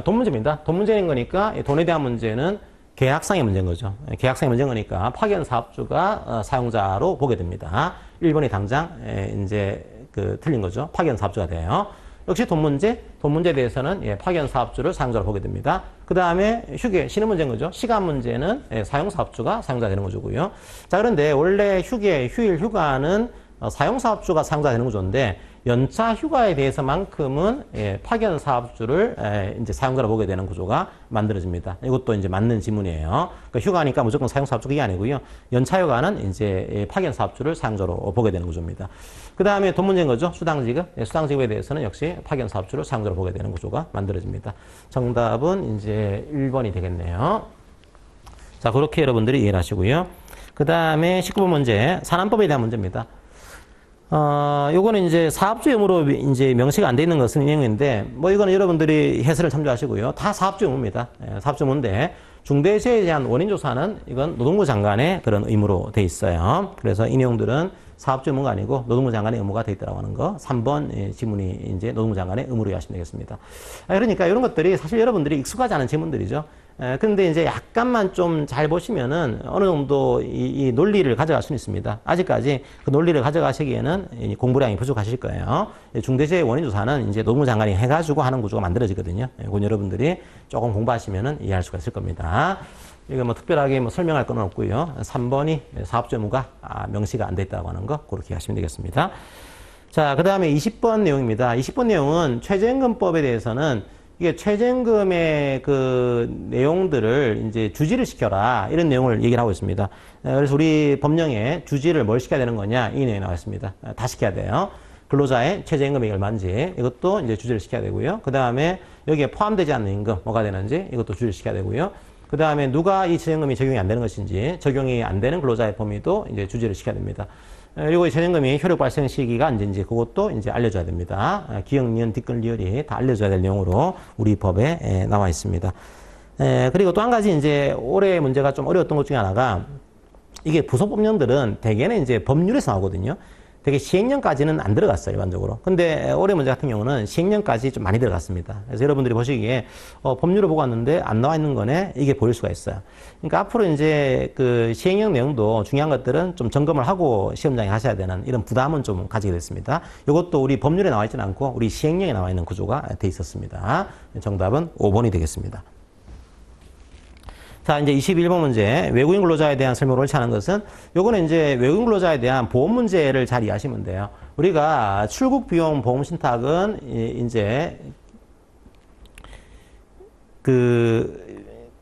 돈 문제입니다. 돈 문제인 거니까 돈에 대한 문제는 계약상의 문제인 거죠. 계약상의 문제인 거니까 파견 사업주가 사용자로 보게 됩니다. 1번이 당장 이제 틀린 거죠. 파견 사업주가 돼요. 역시 돈 문제에 대해서는 파견 사업주를 사용자로 보게 됩니다. 그 다음에 쉬는 문제인 거죠. 시간 문제는 사용 사업주가 사용자 되는 거고요. 자, 그런데 원래 휴일, 휴가는 사용 사업주가 사용자 되는 구조인데 연차 휴가에 대해서만큼은 파견 사업주를 이제 사용자로 보게 되는 구조가 만들어집니다. 이것도 이제 맞는 지문이에요. 그러니까 휴가니까 무조건 사용 사업주가 이게 아니고요. 연차 휴가는 이제 파견 사업주를 사용자로 보게 되는 구조입니다. 그 다음에 돈 문제인 거죠. 수당지급. 수당지급에 대해서는 역시 파견 사업주를 사용자로 보게 되는 구조가 만들어집니다. 정답은 이제 1번이 되겠네요. 자, 그렇게 여러분들이 이해를 하시고요. 그 다음에 19번 문제, 산안법에 대한 문제입니다. 요거는 이제 사업주 의무로 이제 명시가 안 돼 있는 것은 인용인데, 뭐 이거는 여러분들이 해설을 참조하시고요. 다 사업주 의무입니다. 사업주 의무인데, 중대재해에 대한 원인조사는 이건 노동부 장관의 그런 의무로 돼 있어요. 그래서 이 내용들은 사업주 의무가 아니고 노동부 장관의 의무가 돼 있다고 하는 거. 3번 지문이 이제 노동부 장관의 의무로 이해하시면 되겠습니다. 그러니까 이런 것들이 사실 여러분들이 익숙하지 않은 지문들이죠. 근데 이제 약간만 좀 잘 보시면은 어느 정도 이 논리를 가져갈 수는 있습니다. 아직까지 그 논리를 가져가시기에는 공부량이 부족하실 거예요. 중대재해 원인조사는 이제 노동부 장관이 해가지고 하는 구조가 만들어지거든요. 이건 여러분들이 조금 공부하시면은 이해할 수가 있을 겁니다. 이거 뭐 특별하게 뭐 설명할 건 없고요. 3번이 사업주 의무가 명시가 안 돼 있다고 하는 거 그렇게 하시면 되겠습니다. 자, 그 다음에 20번 내용입니다. 20번 내용은 최저임금법에 대해서는 이게 최저임금의 그 내용들을 이제 주지를 시켜라 이런 내용을 얘기를 하고 있습니다. 그래서 우리 법령에 주지를 뭘 시켜야 되는 거냐 이 내용이 나와 있습니다. 다 시켜야 돼요. 근로자의 최저임금이 얼마인지 이것도 이제 주지를 시켜야 되고요. 그 다음에 여기에 포함되지 않는 임금 뭐가 되는지 이것도 주지를 시켜야 되고요. 그 다음에 누가 이 최저임금이 적용이 안 되는 것인지 적용이 안 되는 근로자의 범위도 이제 주지를 시켜야 됩니다. 그리고 이 최저임금이 효력 발생 시기가 언제인지 그것도 이제 알려줘야 됩니다. 기역, 니은, 뒷글, 리을이 다 알려줘야 될 내용으로 우리 법에 나와 있습니다. 그리고 또 한 가지 이제 올해 문제가 좀 어려웠던 것 중에 하나가 이게 부속법령들은 대개는 이제 법률에서 나오거든요. 되게 시행령까지는 안 들어갔어요, 일반적으로. 근데 올해 문제 같은 경우는 시행령까지 좀 많이 들어갔습니다. 그래서 여러분들이 보시기에 법률을 보고 왔는데 안 나와 있는 거네 이게 보일 수가 있어요. 그러니까 앞으로 이제 그 시행령 내용도 중요한 것들은 좀 점검을 하고 시험장에 하셔야 되는 이런 부담은 좀 가지게 됐습니다. 이것도 우리 법률에 나와 있지는 않고 우리 시행령에 나와 있는 구조가 돼 있었습니다. 정답은 5번이 되겠습니다. 자, 이제 21번 문제. 외국인 근로자에 대한 설명을 옳지 않은 것은 요거는 이제 외국인 근로자에 대한 보험 문제를 잘 이해하시면 돼요. 우리가 출국 비용 보험 신탁은 이제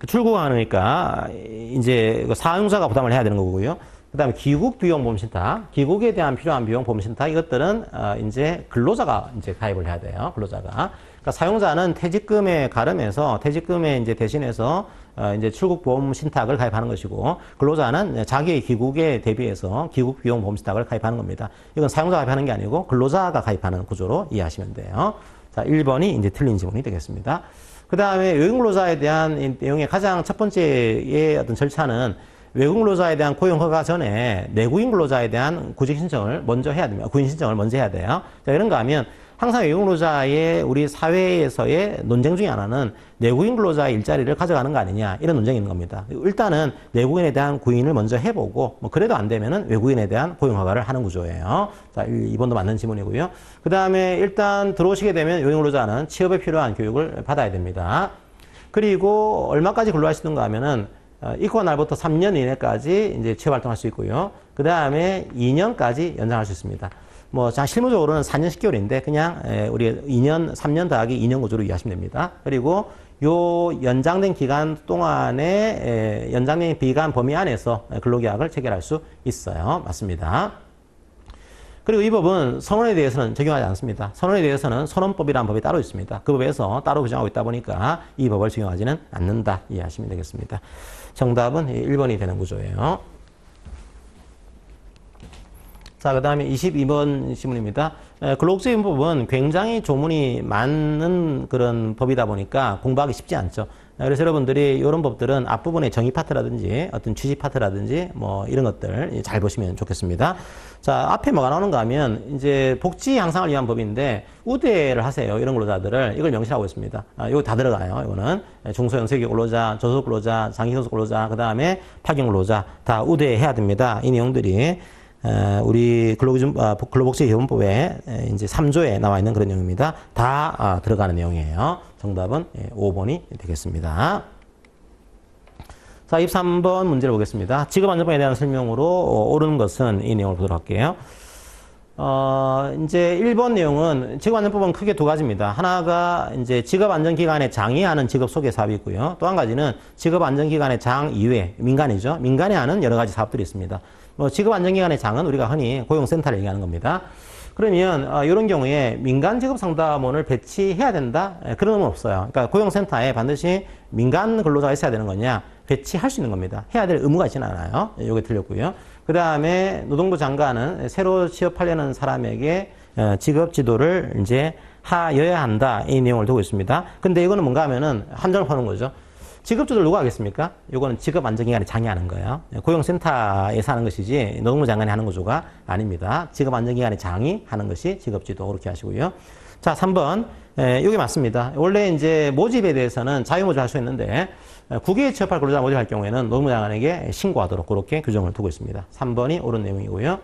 출국하니까 이제 사용자가 부담을 해야 되는 거고요. 그 다음에 귀국 비용 보험 신탁, 귀국에 대한 필요한 비용 보험 신탁 이것들은 이제 근로자가 이제 가입을 해야 돼요. 근로자가. 그러니까 사용자는 퇴직금에 가름해서 퇴직금에 이제 대신해서 이제 출국 보험 신탁을 가입하는 것이고 근로자는 자기의 귀국에 대비해서 귀국 비용 보험 신탁을 가입하는 겁니다. 이건 사용자가 가입하는 게 아니고 근로자가 가입하는 구조로 이해하시면 돼요. 자, 1번이 이제 틀린 지문이 되겠습니다. 그 다음에 외국인 근로자에 대한 이 내용의 가장 첫 번째의 어떤 절차는 외국인 근로자에 대한 고용 허가 전에 내국인 근로자에 대한 구직 신청을 먼저 해야 됩니다. 구인 신청을 먼저 해야 돼요. 자, 이런가 하면 항상 외국인 근로자의 우리 사회에서의 논쟁 중에 하나는 내국인 근로자의 일자리를 가져가는 거 아니냐 이런 논쟁이 있는 겁니다. 일단은 내국인에 대한 구인을 먼저 해보고 뭐 그래도 안 되면은 외국인에 대한 고용 허가를 하는 구조예요. 자, 2번도 맞는 지문이고요. 그 다음에 일단 들어오시게 되면 외국인 근로자는 취업에 필요한 교육을 받아야 됩니다. 그리고 얼마까지 근로할 수 있는가 하면은 입국한 날부터 3년 이내까지 이제 취업 활동할 수 있고요. 그 다음에 2년까지 연장할 수 있습니다. 뭐, 실무적으로는 4년 10개월인데, 그냥, 우리 3년 더하기 2년 구조로 이해하시면 됩니다. 그리고 요 연장된 기간 동안에, 연장된 기간 범위 안에서 근로계약을 체결할 수 있어요. 맞습니다. 그리고 이 법은 선언에 대해서는 적용하지 않습니다. 선언에 대해서는 선언법이라는 법이 따로 있습니다. 그 법에서 따로 규정하고 있다 보니까 이 법을 적용하지는 않는다. 이해하시면 되겠습니다. 정답은 1번이 되는 구조예요. 자, 그 다음에 22번 지문입니다. 근로국제인 법은 굉장히 조문이 많은 그런 법이다 보니까 공부하기 쉽지 않죠. 그래서 여러분들이 이런 법들은 앞부분에 정의 파트라든지 어떤 취지 파트라든지 뭐 이런 것들 잘 보시면 좋겠습니다. 자, 앞에 뭐가 나오는가 하면 이제 복지 향상을 위한 법인데 우대를 하세요. 이런 근로자들을 이걸 명시하고 있습니다. 이거 다 들어가요. 이거는 중소형세기 근로자, 저소득 근로자, 장기소득 근로자, 그 다음에 파견 근로자 다 우대해야 됩니다. 이 내용들이 우리 근로복지개본법에 이제 3조에 나와 있는 그런 내용입니다. 다 들어가는 내용이에요. 정답은 5번이 되겠습니다. 자, 23번 문제를 보겠습니다. 직업안전법에 대한 설명으로 옳은 것은 이 내용을 보도록 할게요. 이제 1번 내용은 직업안전법은 크게 두 가지입니다. 하나가 이제 직업안전기관의 장이 하는 직업 소개 사업이 있고요. 또 한 가지는 직업안전기관의 장 이외, 민간이죠. 민간이 하는 여러 가지 사업들이 있습니다. 뭐 직업안전기관의 장은 우리가 흔히 고용센터를 얘기하는 겁니다. 그러면 이런 경우에 민간 직업상담원을 배치해야 된다? 그런 건 없어요. 그러니까 고용센터에 반드시 민간 근로자가 있어야 되는 거냐? 배치할 수 있는 겁니다. 해야 될 의무가 있지는 않아요. 이게 틀렸고요. 그 다음에 노동부 장관은 새로 취업하려는 사람에게 직업 지도를 이제 하여야 한다. 이 내용을 두고 있습니다. 근데 이거는 뭔가 하면은 한정을 파는 거죠. 직업 지도를 누가 하겠습니까? 이거는 직업안전기관이 장이 하는 거예요. 고용센터에서 하는 것이지 노동부 장관이 하는 구조가 아닙니다. 직업안전기관의 장이 하는 것이 직업지도 그렇게 하시고요. 자, 3번. 이게 맞습니다. 원래 이제 모집에 대해서는 자유모집할 수 있는데 국외에 취업할 근로자 모집할 경우에는 노동부 장관에게 신고하도록 그렇게 규정을 두고 있습니다. 3번이 옳은 내용이고요.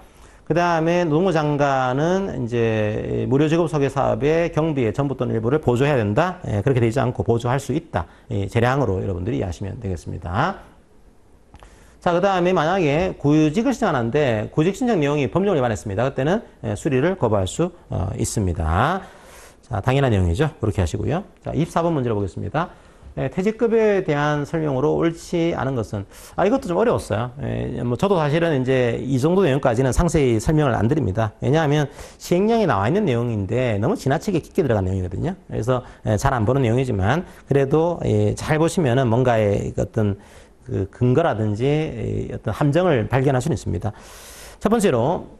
그 다음에 노동부 장관은 이제 무료 직업 소개 사업의 경비의 전부 또는 일부를 보조해야 된다. 그렇게 되지 않고 보조할 수 있다. 재량으로 여러분들이 이해하시면 되겠습니다. 자, 그 다음에 만약에 구직을 신청하는데 구직 신청 내용이 법령을 위반했습니다. 그때는 수리를 거부할 수 있습니다. 자, 당연한 내용이죠. 그렇게 하시고요. 자, 24번 문제를 보겠습니다. 퇴직급여에 대한 설명으로 옳지 않은 것은 이것도 좀 어려웠어요. 뭐 저도 사실은 이제 이 정도 내용까지는 상세히 설명을 안 드립니다. 왜냐하면 시행령에 나와 있는 내용인데 너무 지나치게 깊게 들어간 내용이거든요. 그래서 잘 안 보는 내용이지만 그래도 잘 보시면은 뭔가의 어떤 그 근거라든지 어떤 함정을 발견할 수는 있습니다. 첫 번째로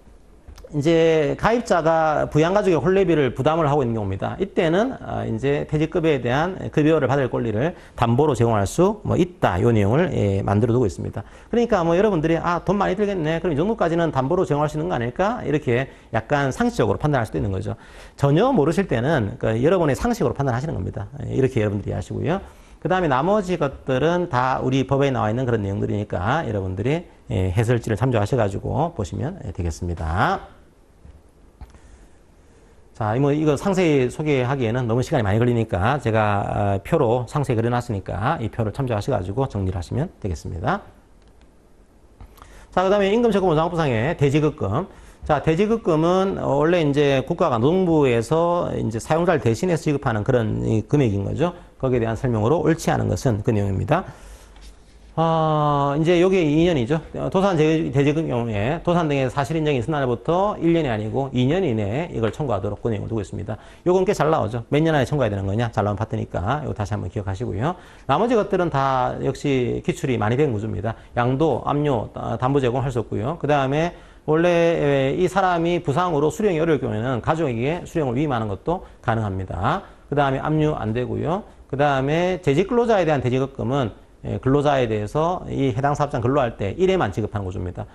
이제 가입자가 부양가족의 혼례비를 부담을 하고 있는 경우입니다. 이때는 이제 퇴직급여에 대한 급여를 받을 권리를 담보로 제공할 수 있다. 이 내용을 만들어 두고 있습니다. 그러니까 뭐 여러분들이 돈 많이 들겠네. 그럼 이 정도까지는 담보로 제공할 수 있는 거 아닐까? 이렇게 약간 상식적으로 판단할 수도 있는 거죠. 전혀 모르실 때는 그러니까 여러분의 상식으로 판단하시는 겁니다. 이렇게 여러분들이 하시고요. 그 다음에 나머지 것들은 다 우리 법에 나와 있는 그런 내용들이니까 여러분들이 해설지를 참조하셔가지고 보시면 되겠습니다. 자, 이거 상세히 소개하기에는 너무 시간이 많이 걸리니까 제가 표로 상세히 그려놨으니까 이 표를 참조하셔가지고 정리를 하시면 되겠습니다. 자, 그 다음에 임금체크보장법상의 대지급금. 자, 대지급금은 원래 이제 국가가 노동부에서 이제 사용자를 대신해서 지급하는 그런 금액인 거죠. 거기에 대한 설명으로 옳지 않은 것은 그 내용입니다. 이제 요게 2년이죠. 도산 대지급 경우에 도산 등의 사실 인정이 있은 날부터 1년이 아니고 2년 이내에 이걸 청구하도록 그 내용을 두고 있습니다. 요건 꽤 잘 나오죠. 몇 년 안에 청구해야 되는 거냐? 잘 나온 파트니까 이거 다시 한번 기억하시고요. 나머지 것들은 다 역시 기출이 많이 된 구조입니다. 양도, 압류, 담보 제공할 수 없고요. 그 다음에 원래 이 사람이 부상으로 수령이 어려울 경우에는 가족에게 수령을 위임하는 것도 가능합니다. 그 다음에 압류 안 되고요. 그 다음에 재직 근로자에 대한 대지급금은 근로자에 대해서 이 해당 사업장 근로할 때 1회만 지급하는 구조입니다.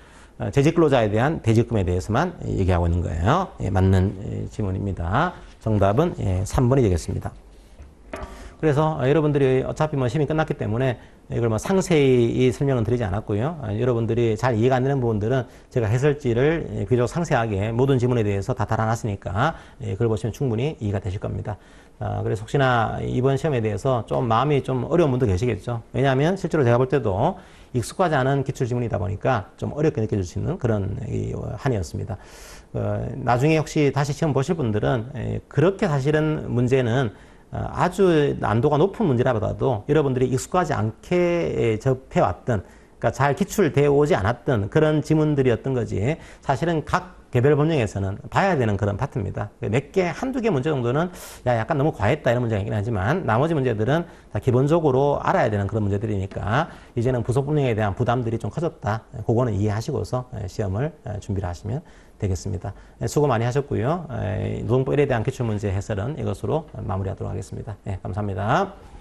재직 근로자에 대한 대지급금에 대해서만 얘기하고 있는 거예요. 맞는 지문입니다. 정답은 3번이 되겠습니다. 그래서 여러분들이 어차피 시험이 끝났기 때문에 이걸 상세히 설명은 드리지 않았고요. 여러분들이 잘 이해가 안 되는 부분들은 제가 해설지를 비교적 상세하게 모든 지문에 대해서 다 달아놨으니까 그걸 보시면 충분히 이해가 되실 겁니다. 그래서 혹시나 이번 시험에 대해서 좀 마음이 좀 어려운 분도 계시겠죠. 왜냐하면 실제로 제가 볼 때도 익숙하지 않은 기출 지문이다 보니까 좀 어렵게 느껴질 수 있는 그런 한이었습니다. 나중에 혹시 다시 시험 보실 분들은 그렇게 사실은 문제는 아주 난도가 높은 문제라보다도 여러분들이 익숙하지 않게 접해왔던, 그러니까 잘 기출되어 오지 않았던 그런 지문들이었던 거지, 사실은 각 개별 법령에서는 봐야 되는 그런 파트입니다. 몇 개, 한두 개 문제 정도는 야, 약간 너무 과했다 이런 문제가 있긴 하지만 나머지 문제들은 다 기본적으로 알아야 되는 그런 문제들이니까 이제는 부속 법령에 대한 부담들이 좀 커졌다. 그거는 이해하시고서 시험을 준비를 하시면 되겠습니다. 수고 많이 하셨고요. 노동법 1에 대한 기출문제 해설은 이것으로 마무리하도록 하겠습니다. 감사합니다.